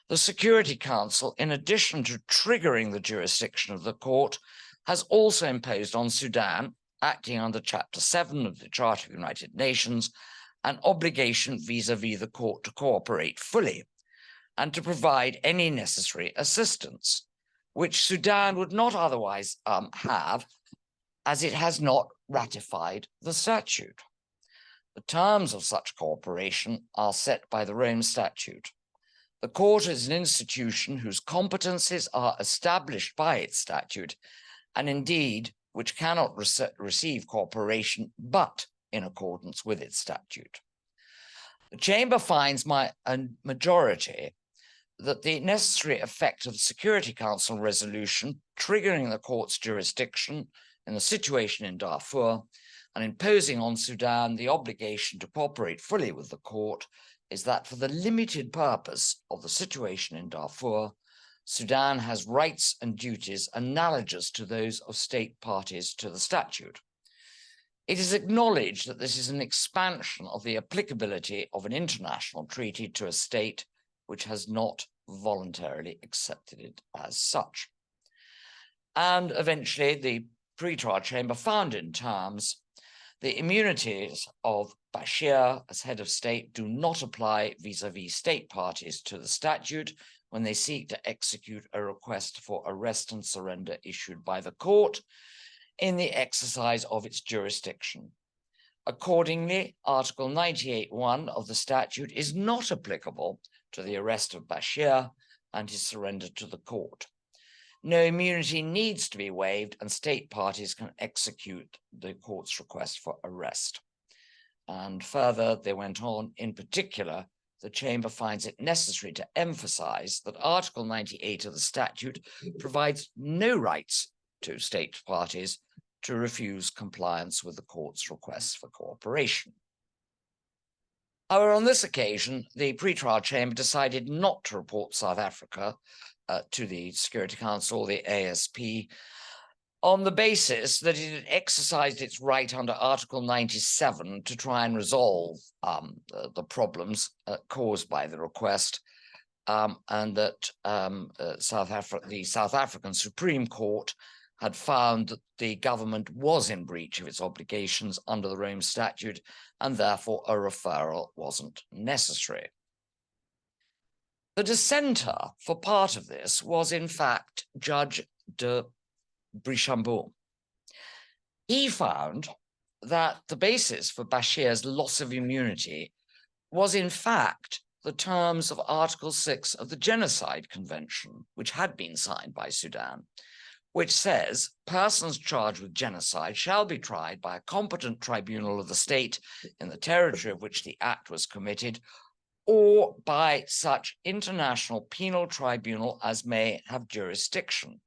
the Security Council, in addition to triggering the jurisdiction of the court, has also imposed on Sudan, acting under Chapter 7 of the Charter of the United Nations, an obligation vis-à-vis the court to cooperate fully and to provide any necessary assistance, which Sudan would not otherwise have, as it has not ratified the statute. The terms of such cooperation are set by the Rome Statute. The court is an institution whose competencies are established by its statute, and indeed, which cannot receive cooperation but in accordance with its statute. The Chamber finds a majority that the necessary effect of the Security Council resolution triggering the court's jurisdiction in the situation in Darfur and imposing on Sudan the obligation to cooperate fully with the court is that for the limited purpose of the situation in Darfur, Sudan has rights and duties analogous to those of state parties to the statute. It is acknowledged that this is an expansion of the applicability of an international treaty to a state which has not voluntarily accepted it as such. And eventually, the pretrial chamber found in terms the immunities of Bashir as head of state do not apply vis-à-vis state parties to the statute when they seek to execute a request for arrest and surrender issued by the court in the exercise of its jurisdiction. Accordingly, Article 98(1) of the statute is not applicable to the arrest of Bashir and his surrender to the court. No immunity needs to be waived, and state parties can execute the court's request for arrest. And further, they went on, in particular, the Chamber finds it necessary to emphasize that Article 98 of the statute provides no rights to state parties to refuse compliance with the court's request for cooperation. However, on this occasion, the pretrial chamber decided not to report South Africa to the Security Council or the ASP on the basis that it had exercised its right under Article 97 to try and resolve the problems caused by the request, and that the South African Supreme Court had found that the government was in breach of its obligations under the Rome Statute, and therefore a referral wasn't necessary. The dissenter for part of this was, in fact, Judge de Brichambault. He found that the basis for Bashir's loss of immunity was, in fact, the terms of Article 6 of the Genocide Convention, which had been signed by Sudan, which says persons charged with genocide shall be tried by a competent tribunal of the state in the territory of which the act was committed, or by such international penal tribunal as may have jurisdiction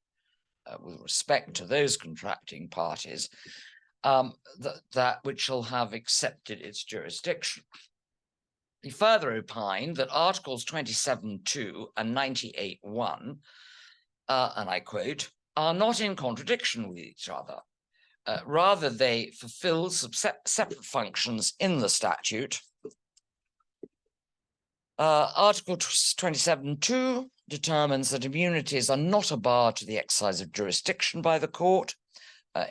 with respect to those contracting parties that which shall have accepted its jurisdiction. He further opined that Articles 27.2 and 98.1, and I quote, are not in contradiction with each other. Rather, they fulfill separate functions in the statute. Article 27.2 determines that immunities are not a bar to the exercise of jurisdiction by the court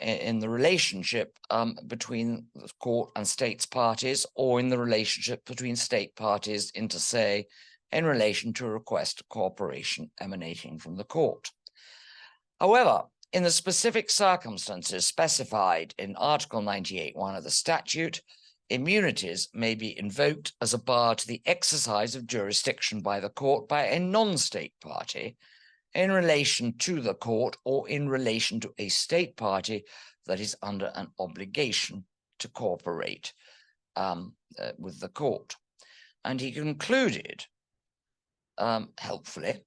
in the relationship between the court and states parties, or in the relationship between state parties inter se in relation to a request of cooperation emanating from the court. However, in the specific circumstances specified in Article 98.1 of the statute, immunities may be invoked as a bar to the exercise of jurisdiction by the court by a non-state party in relation to the court or in relation to a state party that is under an obligation to cooperate with the court. And he concluded, helpfully,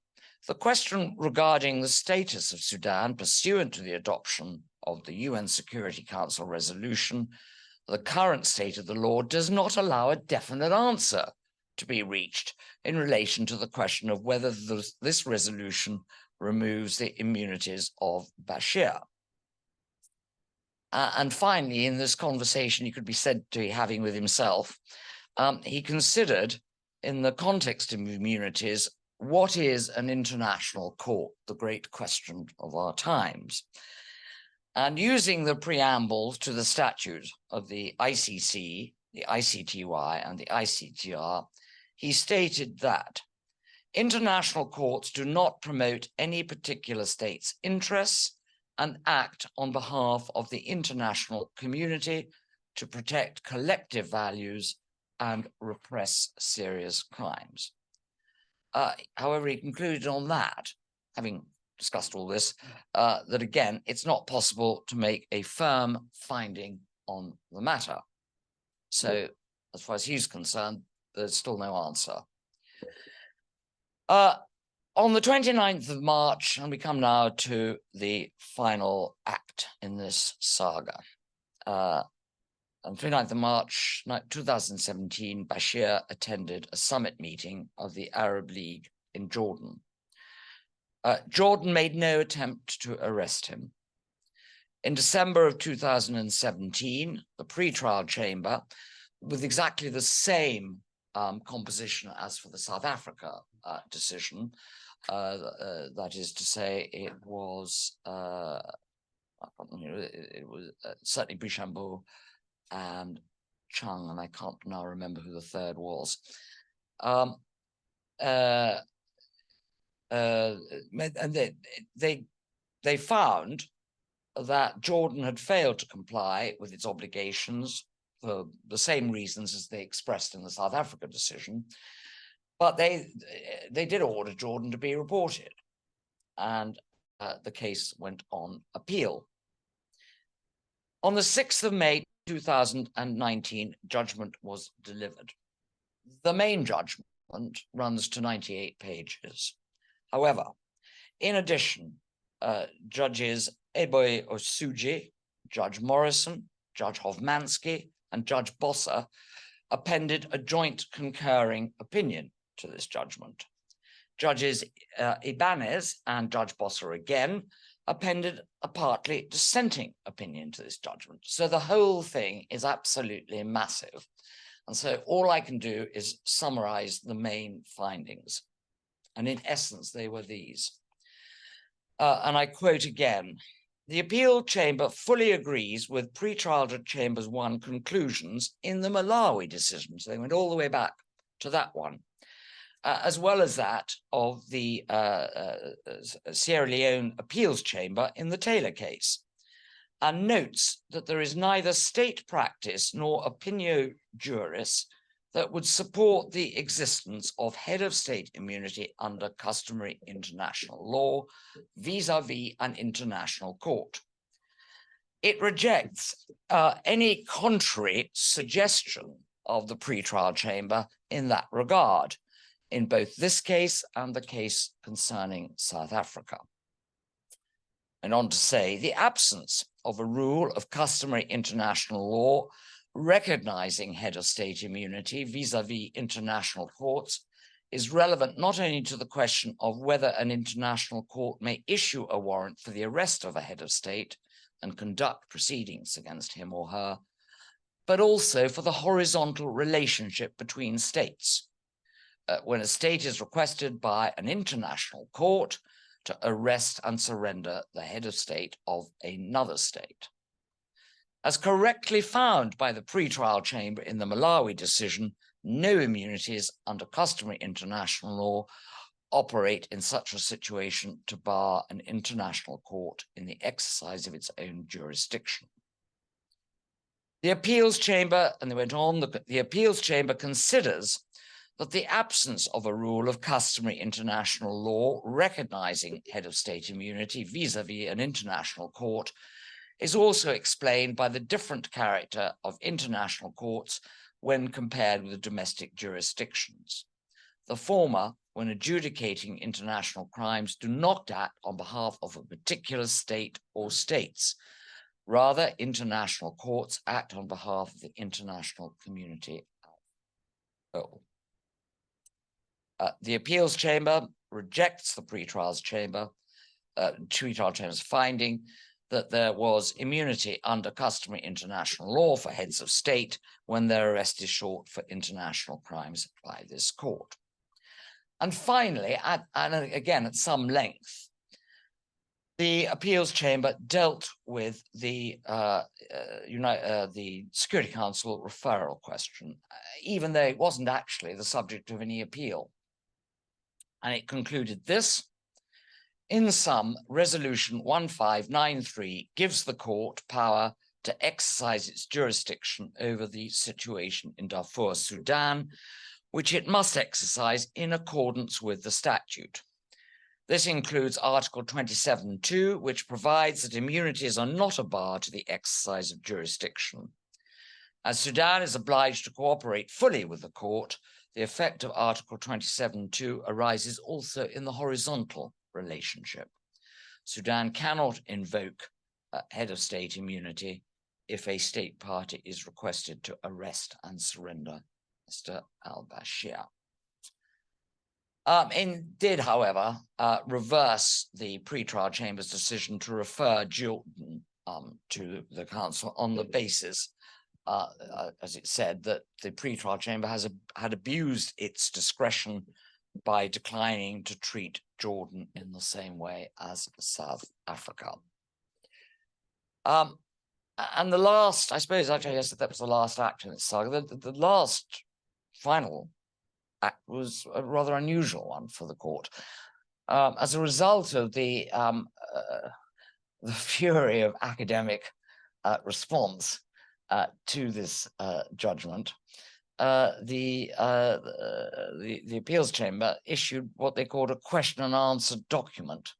the question regarding the status of Sudan pursuant to the adoption of the UN Security Council resolution, the current state of the law does not allow a definite answer to be reached in relation to the question of whether this resolution removes the immunities of Bashir. And finally, in this conversation he could be said to be having with himself, he considered, in the context of immunities, what is an international court, the great question of our times. And using the preambles to the statute of the ICC, the ICTY, and the ICTR, he stated that international courts do not promote any particular state's interests and act on behalf of the international community to protect collective values and repress serious crimes. However, he concluded on that, having discussed all this, that again, it's not possible to make a firm finding on the matter. So as far as he's concerned, there's still no answer. On the 29th of March, and we come now to the final act in this saga. On 29th of March 2017, Bashir attended a summit meeting of the Arab League in Jordan. Jordan made no attempt to arrest him. In December of 2017, the pre-trial chamber, with exactly the same composition as for the South Africa decision, that is to say, it was certainly Brichambault and Chung, and I can't now remember who the third was. And they found that Jordan had failed to comply with its obligations for the same reasons as they expressed in the South Africa decision, but they did order Jordan to be reported, and the case went on appeal. On the 6th of May 2019, judgment was delivered. The main judgment runs to 98 pages. However, in addition, Judges Eboy Osuji, Judge Morrison, Judge Hovmansky, and Judge Bossa appended a joint concurring opinion to this judgment. Judges Ibanez and Judge Bossa again appended a partly dissenting opinion to this judgment. So the whole thing is absolutely massive. And so all I can do is summarize the main findings. And in essence, they were these. And I quote again, the appeal chamber fully agrees with pre-trial Chambers 1 conclusions in the Malawi decision. So they went all the way back to that one, as well as that of the Sierra Leone appeals chamber in the Taylor case, and notes that there is neither state practice nor opinio juris that would support the existence of head of state immunity under customary international law vis-a-vis an international court. It rejects any contrary suggestion of the pretrial chamber in that regard, in both this case and the case concerning South Africa. And on to say, the absence of a rule of customary international law recognizing head of state immunity vis-a-vis international courts is relevant not only to the question of whether an international court may issue a warrant for the arrest of a head of state and conduct proceedings against him or her, but also for the horizontal relationship between states. When a state is requested by an international court to arrest and surrender the head of state of another state. As correctly found by the pretrial chamber in the Malawi decision, no immunities under customary international law operate in such a situation to bar an international court in the exercise of its own jurisdiction. The appeals chamber, and they went on, the appeals chamber considers that the absence of a rule of customary international law recognizing head of state immunity vis-a-vis an international court is also explained by the different character of international courts when compared with the domestic jurisdictions. The former, when adjudicating international crimes, do not act on behalf of a particular state or states. Rather, international courts act on behalf of the international community as a whole. The appeals chamber rejects the pretrial chamber's finding that there was immunity under customary international law for heads of state when their arrest is sought for international crimes by this court. And finally, and again at some length, the appeals chamber dealt with the Security Council referral question, even though it wasn't actually the subject of any appeal. And it concluded this: in sum, Resolution 1593 gives the court power to exercise its jurisdiction over the situation in Darfur, Sudan, which it must exercise in accordance with the statute. This includes Article 27(2), which provides that immunities are not a bar to the exercise of jurisdiction. As Sudan is obliged to cooperate fully with the court, the effect of Article 27(2) arises also in the horizontal relationship. Sudan cannot invoke head of state immunity if a state party is requested to arrest and surrender Mr. al-Bashir. It did, however, reverse the pretrial chamber's decision to refer Jordan to the council on the basis, as it said, that the pretrial chamber had abused its discretion by declining to treat Jordan in the same way as South Africa. And the last, I suppose, actually, yes, that was the last act in this saga. The last final act was a rather unusual one for the court. As a result of the fury of academic response to this judgment, the appeals chamber issued what they called a question and answer document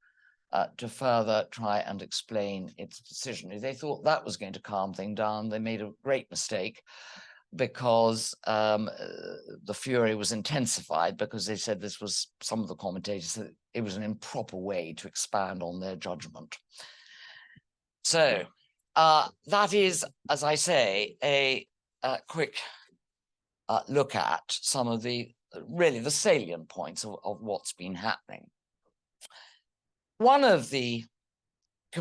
to further try and explain its decision. They thought that was going to calm things down. They made a great mistake, because the fury was intensified, because they said this was, some of the commentators said it was an improper way to expand on their judgment. So that is, as I say, a quick look at some of the salient points of what's been happening. One of the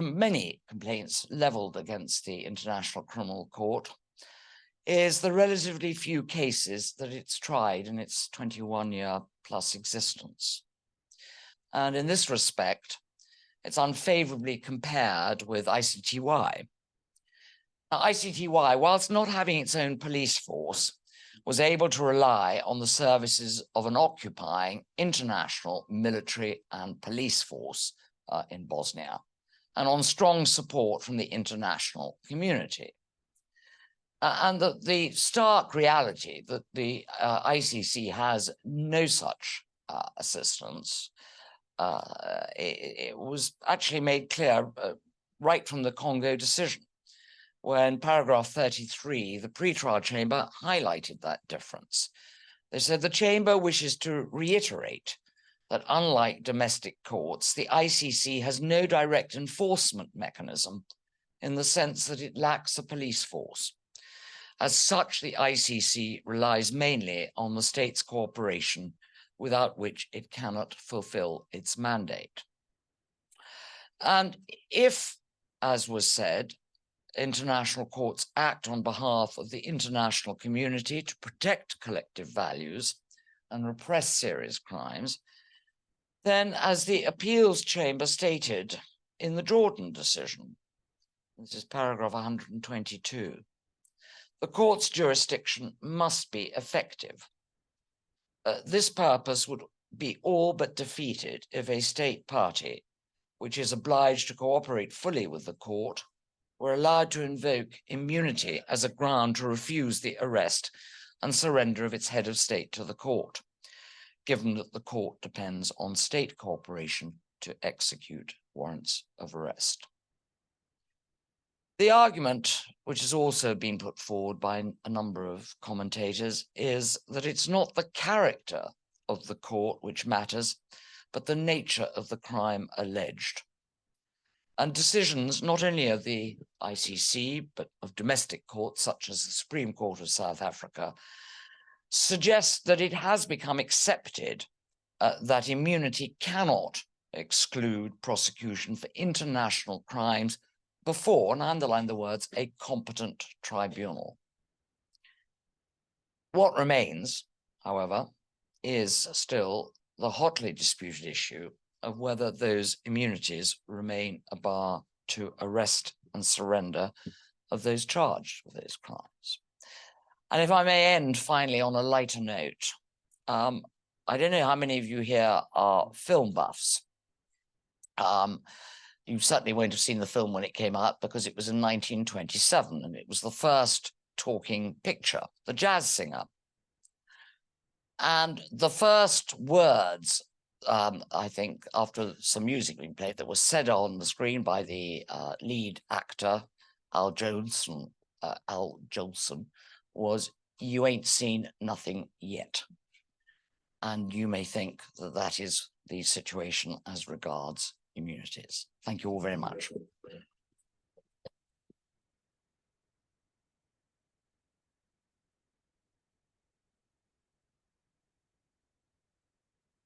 many complaints leveled against the International Criminal Court is the relatively few cases that it's tried in its 21-year plus existence. And in this respect, it's unfavorably compared with ICTY. Now, ICTY, whilst not having its own police force, was able to rely on the services of an occupying international military and police force in Bosnia, and on strong support from the international community. And the stark reality that the ICC has no such assistance, it was actually made clear right from the Congo decision, where in paragraph 33, the pretrial chamber highlighted that difference. They said the chamber wishes to reiterate that unlike domestic courts, the ICC has no direct enforcement mechanism in the sense that it lacks a police force. As such, the ICC relies mainly on the state's cooperation, without which it cannot fulfill its mandate. And if, as was said, international courts act on behalf of the international community to protect collective values and repress serious crimes, then, as the appeals chamber stated in the Jordan decision, this is paragraph 122, the court's jurisdiction must be effective. This purpose would be all but defeated if a state party, which is obliged to cooperate fully with the court, were allowed to invoke immunity as a ground to refuse the arrest and surrender of its head of state to the court, given that the court depends on state cooperation to execute warrants of arrest. The argument, which has also been put forward by a number of commentators, is that it's not the character of the court which matters, but the nature of the crime alleged. And decisions not only of the ICC, but of domestic courts, such as the Supreme Court of South Africa, suggest that it has become accepted that immunity cannot exclude prosecution for international crimes before, and I underline the words, a competent tribunal. What remains, however, is still the hotly disputed issue of whether those immunities remain a bar to arrest and surrender of those charged with those crimes. And if I may end finally on a lighter note, I don't know how many of you here are film buffs. You certainly won't have seen the film when it came out because it was in 1927 and it was the first talking picture, The Jazz Singer. And the first words, I think, after some music being played, that was said on the screen by the lead actor, Al Jolson, was, "You ain't seen nothing yet." And you may think that that is the situation as regards immunities. Thank you all very much.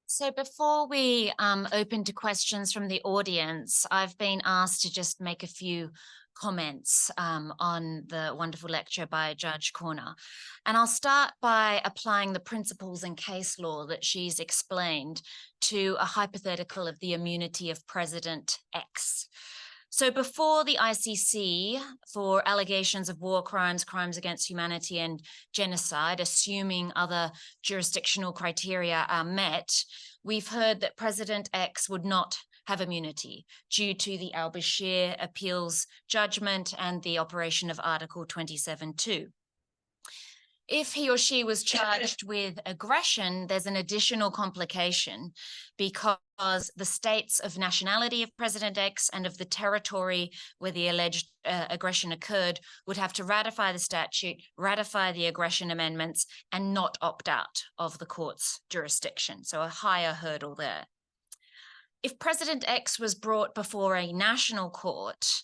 So before we open to questions from the audience, I've been asked to just make a few comments on the wonderful lecture by Judge Korner. And I'll start by applying the principles and case law that she's explained to a hypothetical of the immunity of President X. So before the ICC for allegations of war crimes, crimes against humanity and genocide, assuming other jurisdictional criteria are met, we've heard that President X would not have immunity due to the al-Bashir appeals judgment and the operation of Article 27(2). If he or she was charged with aggression, there's an additional complication because the states of nationality of President X and of the territory where the alleged aggression occurred would have to ratify the statute, ratify the aggression amendments, and not opt out of the court's jurisdiction. So a higher hurdle there. If President X was brought before a national court,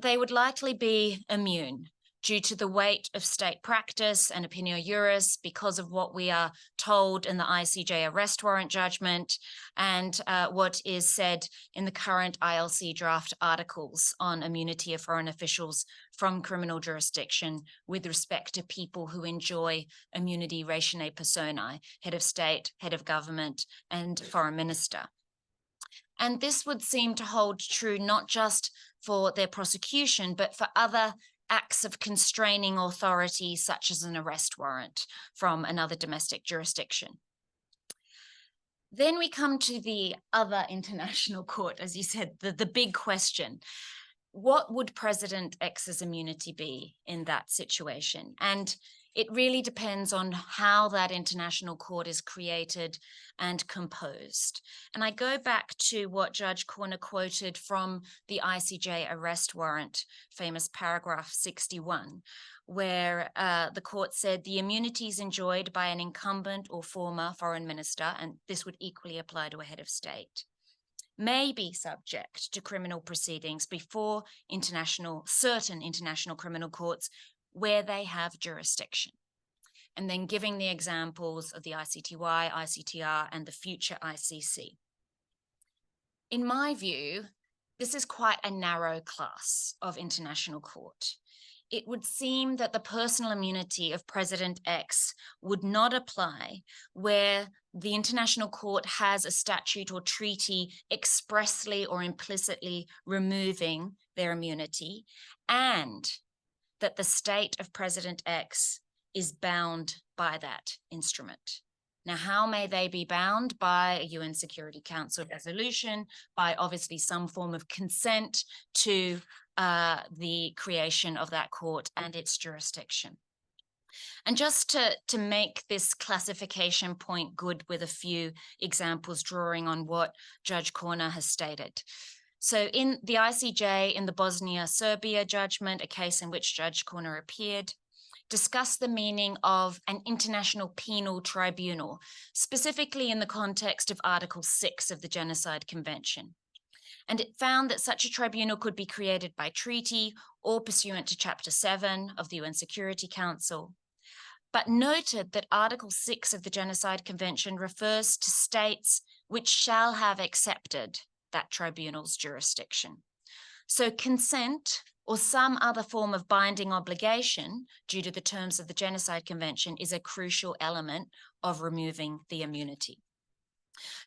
they would likely be immune due to the weight of state practice and opinio juris, because of what we are told in the ICJ arrest warrant judgment, and what is said in the current ILC draft articles on immunity of foreign officials from criminal jurisdiction with respect to people who enjoy immunity ratione personae, head of state, head of government, and foreign minister. And this would seem to hold true not just for their prosecution, but for other acts of constraining authority, such as an arrest warrant from another domestic jurisdiction. Then we come to the other international court, as you said, the big question. What would President X's immunity be in that situation? And it really depends on how that international court is created and composed. And I go back to what Judge Korner quoted from the ICJ arrest warrant, famous paragraph 61, where the court said the immunities enjoyed by an incumbent or former foreign minister, and this would equally apply to a head of state, may be subject to criminal proceedings before certain international criminal courts where they have jurisdiction. And then giving the examples of the ICTY, ICTR, and the future ICC. In my view, this is quite a narrow class of international court. It would seem that the personal immunity of President X would not apply where the international court has a statute or treaty expressly or implicitly removing their immunity, and that the state of President X is bound by that instrument. Now, how may they be bound? By a UN Security Council resolution, by obviously some form of consent to the creation of that court and its jurisdiction. And just to make this classification point good with a few examples drawing on what Judge Korner has stated. So in the ICJ, in the Bosnia-Serbia judgment, a case in which Judge Korner appeared, discussed the meaning of an international penal tribunal, specifically in the context of Article 6 of the Genocide Convention. And it found that such a tribunal could be created by treaty or pursuant to Chapter 7 of the UN Security Council, but noted that Article 6 of the Genocide Convention refers to states which shall have accepted that tribunal's jurisdiction. So consent or some other form of binding obligation due to the terms of the Genocide Convention is a crucial element of removing the immunity.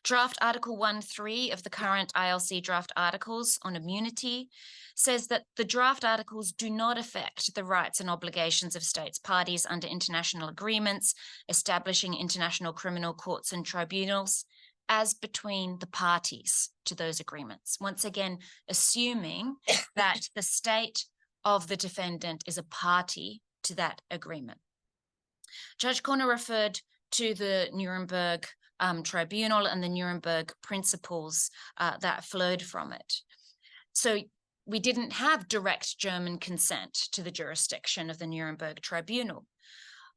Draft Article 1.3 of the current ILC draft articles on immunity says that the draft articles do not affect the rights and obligations of states parties under international agreements establishing international criminal courts and tribunals as between the parties to those agreements. Once again, assuming that the state of the defendant is a party to that agreement. Judge Korner referred to the Nuremberg Tribunal and the Nuremberg principles that flowed from it. So we didn't have direct German consent to the jurisdiction of the Nuremberg Tribunal,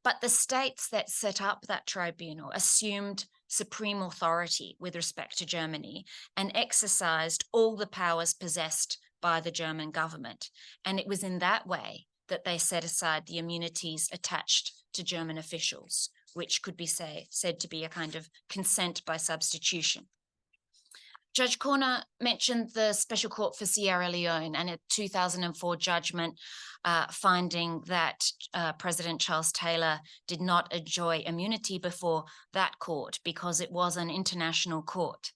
but the states that set up that tribunal assumed supreme authority with respect to Germany and exercised all the powers possessed by the German government. And it was in that way that they set aside the immunities attached to German officials, which could be said to be a kind of consent by substitution. Judge Korner mentioned the Special Court for Sierra Leone and a 2004 judgment finding that President Charles Taylor did not enjoy immunity before that court because it was an international court.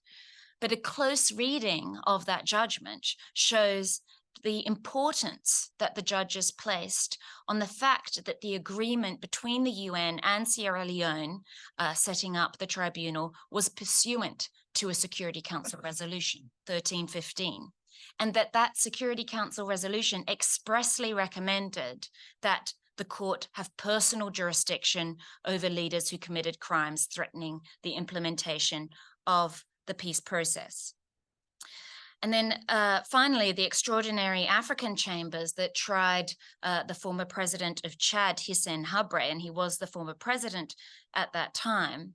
But a close reading of that judgment shows the importance that the judges placed on the fact that the agreement between the UN and Sierra Leone setting up the tribunal was pursuant to a Security Council resolution, 1315, and that Security Council resolution expressly recommended that the court have personal jurisdiction over leaders who committed crimes threatening the implementation of the peace process. And then finally, the extraordinary African chambers that tried the former president of Chad, Hissène Habré, and he was the former president at that time.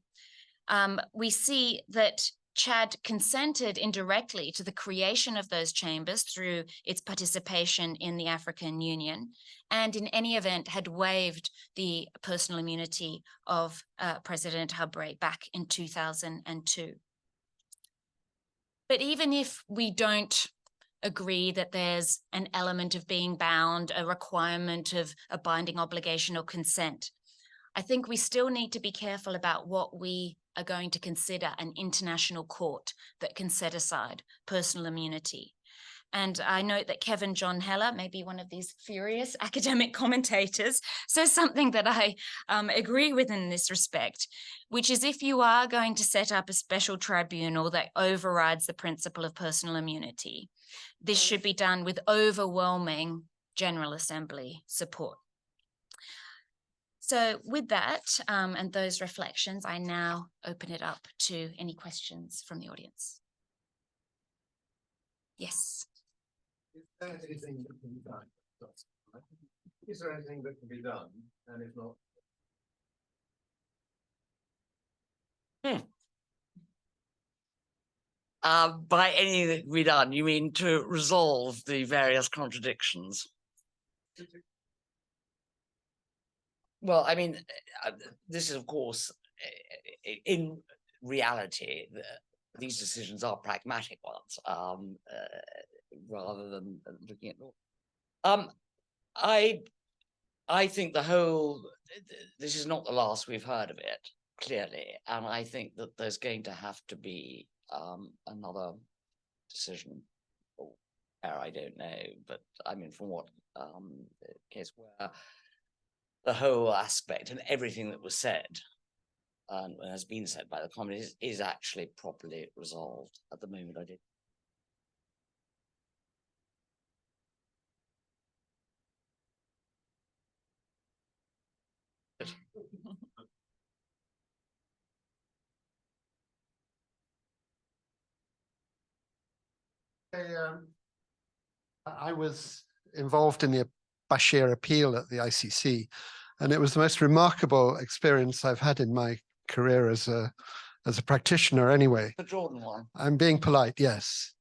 We see that Chad consented indirectly to the creation of those chambers through its participation in the African Union, and in any event had waived the personal immunity of President Habre back in 2002. But even if we don't agree that there's an element of being bound, a requirement of a binding obligation or consent, I think we still need to be careful about what we are going to consider an international court that can set aside personal immunity. And I note that Kevin John Heller, maybe one of these furious academic commentators, says something that I agree with in this respect, which is if you are going to set up a special tribunal that overrides the principle of personal immunity, this should be done with overwhelming General Assembly support. So with that and those reflections, I now open it up to any questions from the audience. Yes. Is there anything that can be done? Is there anything that can be done? And if not, by anything that can be done, you mean to resolve the various contradictions? Well, I mean, this is, of course, in reality, these decisions are pragmatic ones, rather than looking at law. I think this is not the last we've heard of it, clearly, and I think that there's going to have to be another decision, or I don't know, but I mean, from what case where the whole aspect and everything that was said and has been said by the communists is actually properly resolved. At the moment, I did. I was involved in the Bashir appeal at the ICC, and it was the most remarkable experience I've had in my career as a practitioner. Anyway, The Jordan one. I'm being polite. Yes,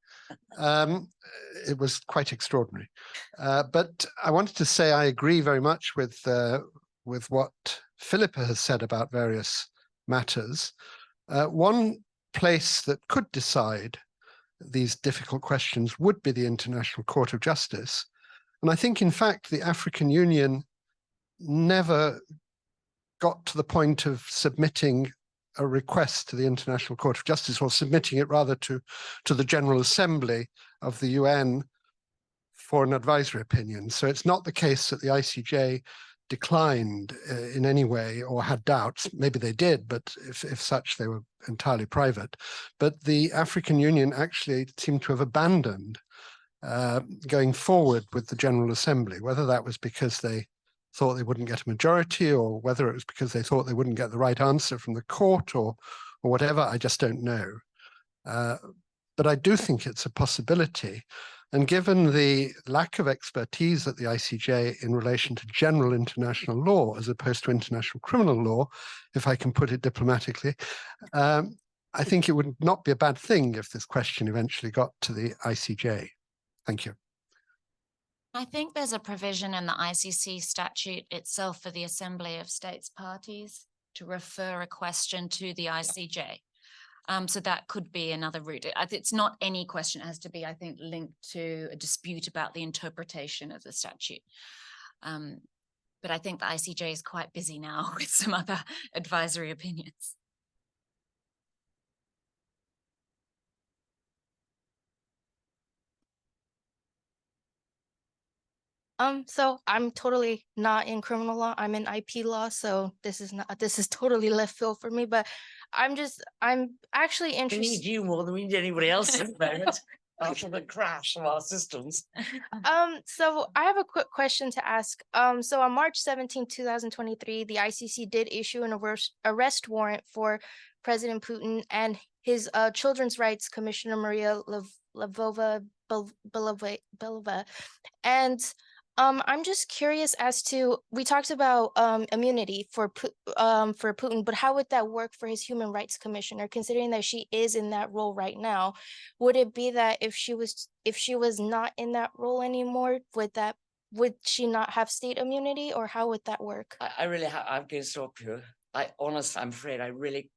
it was quite extraordinary. But I wanted to say I agree very much with what Philippa has said about various matters. One place that could decide these difficult questions would be the International Court of Justice. And I think, in fact, the African Union never got to the point of submitting a request to the International Court of Justice, or submitting it rather to the General Assembly of the UN for an advisory opinion. So it's not the case that the ICJ declined in any way or had doubts. Maybe they did, but if such, they were entirely private. But the African Union actually seemed to have abandoned going forward with the General Assembly, whether that was because they thought they wouldn't get a majority, or whether it was because they thought they wouldn't get the right answer from the court, or whatever, I just don't know. But I do think it's a possibility. And given the lack of expertise at the ICJ in relation to general international law, as opposed to international criminal law, if I can put it diplomatically, I think it would not be a bad thing if this question eventually got to the ICJ. Thank you. I think there's a provision in the ICC statute itself for the Assembly of States Parties to refer a question to the ICJ. So that could be another route. It's not any question. It has to be, I think, linked to a dispute about the interpretation of the statute. But I think the ICJ is quite busy now with some other advisory opinions. So I'm totally not in criminal law. I'm in IP law, so this is totally left field for me. But I'm actually We interested. need you more than we need anybody else at the moment after the crash of our systems. So I have a quick question to ask. So on March 17, 2023, the ICC did issue an arrest warrant for President Putin and his Children's Rights Commissioner Maria Belova. And I'm just curious as to, we talked about immunity for Putin, but how would that work for his Human Rights Commissioner, considering that she is in that role right now? Would it be that if she was not in that role anymore, would she not have state immunity, or how would that work? I'm going to stop you. I'm afraid I really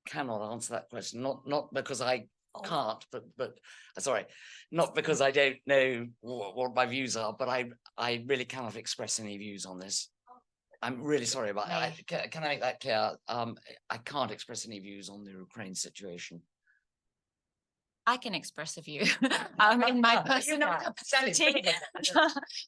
cannot answer that question. Not because I can't, but sorry, not because I don't know what my views are, but I really cannot express any views on this. I'm really sorry about that. Can I make that clear? I can't express any views on the Ukraine situation. I can express a view in my personal capacity,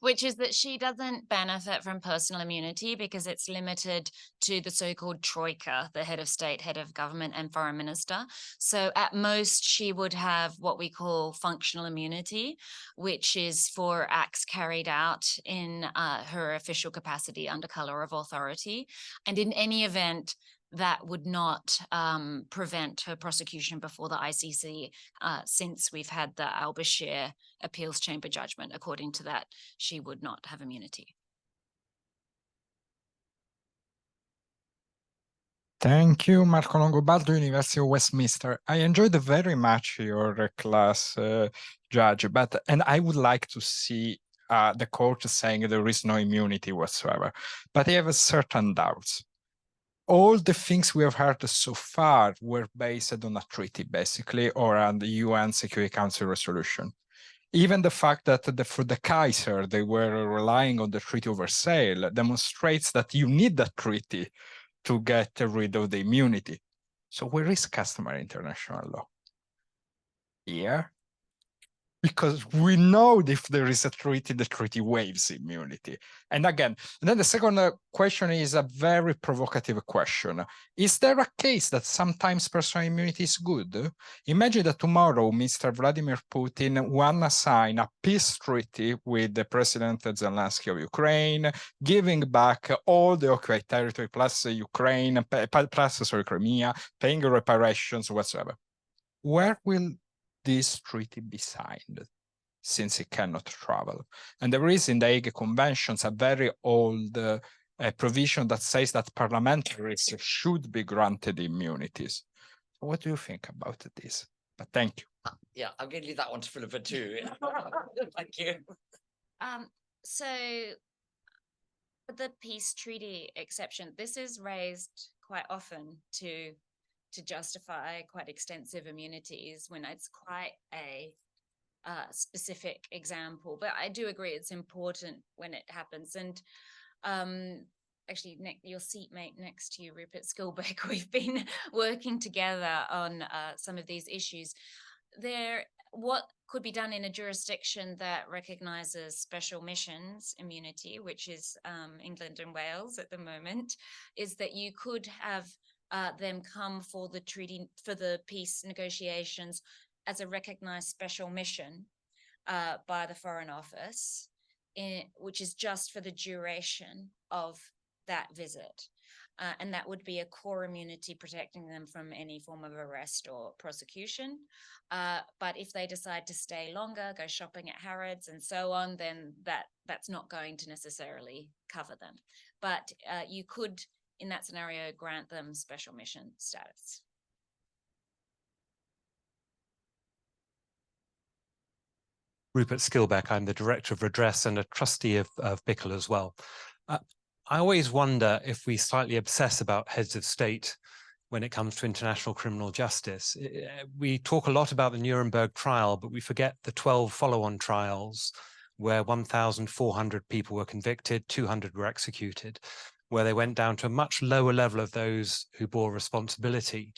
which is that she doesn't benefit from personal immunity because it's limited to the so-called troika, the head of state, head of government, and foreign minister. So at most, she would have what we call functional immunity, which is for acts carried out in her official capacity under color of authority. And in any event, that would not prevent her prosecution before the ICC since we've had the al-Bashir appeals chamber judgment. According to that, she would not have immunity. Thank you, Marco Longobardo, University of Westminster. I enjoyed very much your class, Judge, and I would like to see the court saying there is no immunity whatsoever, but I have certain doubts. All the things we have heard so far were based on a treaty, basically, or on the UN Security Council resolution. Even the fact that for the Kaiser, they were relying on the Treaty of Versailles demonstrates that you need that treaty to get rid of the immunity. So where is customary international law? Here. Because we know if there is a treaty, the treaty waives immunity. And again, then the second question is a very provocative question. Is there a case that sometimes personal immunity is good? Imagine that tomorrow, Mr. Vladimir Putin wanna sign a peace treaty with the President Zelensky of Ukraine, giving back all the occupied territory plus Ukraine, plus Crimea, paying reparations whatsoever. Where will this treaty be signed, since it cannot travel? And there is in the Hague Conventions a very old provision that says that parliamentaries should be granted immunities. What do you think about this? But thank you. Yeah, I'm going to leave that one to Philippa too. Thank you. So the peace treaty exception, this is raised quite often to justify quite extensive immunities when it's quite a specific example. But I do agree it's important when it happens. And actually, your seatmate next to you, Rupert Skilbeck, we've been working together on some of these issues. What could be done in a jurisdiction that recognizes special missions immunity, which is England and Wales at the moment, is that you could have them come for the peace negotiations as a recognized special mission by the Foreign Office, which is just for the duration of that visit. And that would be a core immunity protecting them from any form of arrest or prosecution. But if they decide to stay longer, go shopping at Harrods and so on, then that's not going to necessarily cover them. But you could, in that scenario, grant them special mission status. Rupert Skilbeck, I'm the Director of Redress and a trustee of BICL as well. I always wonder if we slightly obsess about heads of state when it comes to international criminal justice. We talk a lot about the Nuremberg trial, but we forget the 12 follow-on trials where 1,400 people were convicted, 200 were executed, where they went down to a much lower level of those who bore responsibility.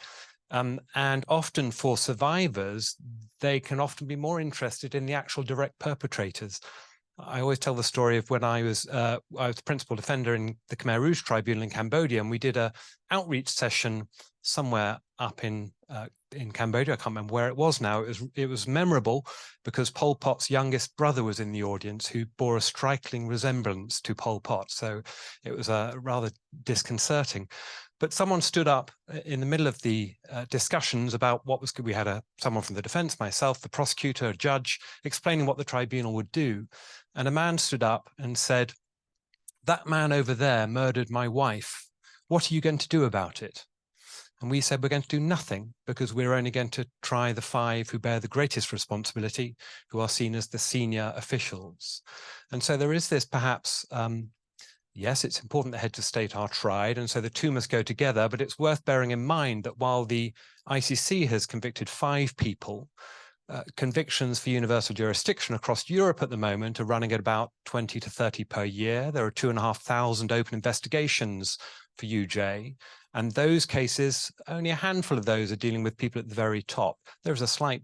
And often for survivors, they can often be more interested in the actual direct perpetrators. I always tell the story of when I was the principal defender in the Khmer Rouge Tribunal in Cambodia, and we did a outreach session somewhere up in Cambodia. I can't remember where it was now. It was memorable because Pol Pot's youngest brother was in the audience, who bore a striking resemblance to Pol Pot. So it was rather disconcerting. But someone stood up in the middle of the discussions about what was good. We had someone from the defense, myself, the prosecutor, a judge, explaining what the tribunal would do. And a man stood up and said, "That man over there murdered my wife. What are you going to do about it?" And we said, we're going to do nothing, because we're only going to try the 5 who bear the greatest responsibility, who are seen as the senior officials. And so there is this perhaps, yes, it's important that heads of state are tried, and so the two must go together, but it's worth bearing in mind that while the ICC has convicted 5 people, convictions for universal jurisdiction across Europe at the moment are running at about 20 to 30 per year. There are 2,500 open investigations for UJ, and those cases, only a handful of those are dealing with people at the very top. There's a slight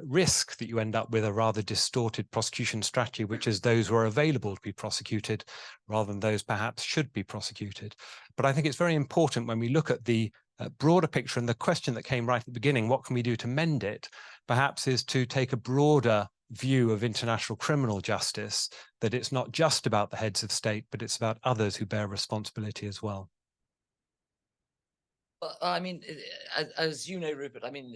risk that you end up with a rather distorted prosecution strategy, which is those who are available to be prosecuted rather than those perhaps should be prosecuted. But I think it's very important when we look at the broader picture, and the question that came right at the beginning, what can we do to mend it, perhaps is to take a broader view of international criminal justice, that it's not just about the heads of state, but it's about others who bear responsibility as well. I mean, as you know, Rupert, I mean,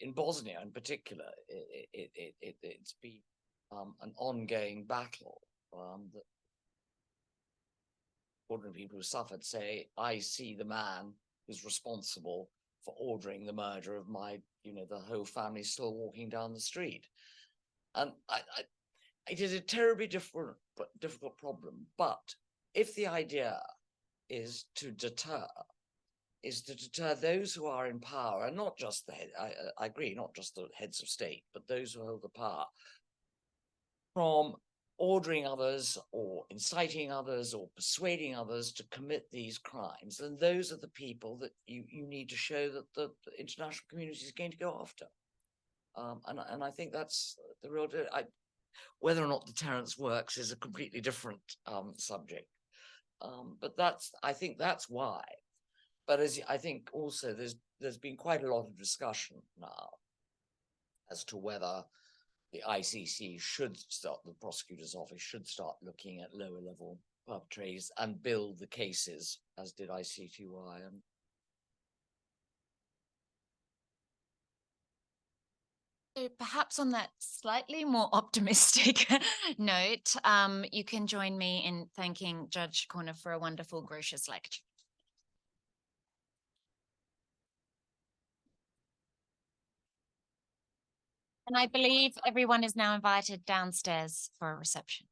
in Bosnia in particular, it's been an ongoing battle that ordinary people who suffered say, I see the man who's responsible for ordering the murder of my, the whole family still walking down the street. And it is a terribly difficult problem. But if the idea is to deter those who are in power, and not just the head, I agree, not just the heads of state, but those who hold the power, from ordering others or inciting others or persuading others to commit these crimes, then those are the people that you need to show that the international community is going to go after. And I think that's the real. Whether or not deterrence works is a completely different subject. But I think that's why. But I think also there's been quite a lot of discussion now as to whether the ICC the prosecutor's office should start looking at lower level perpetrators and build the cases, as did ICTY. So perhaps on that slightly more optimistic note, you can join me in thanking Judge Korner for a wonderful, Grotius lecture. And I believe everyone is now invited downstairs for a reception.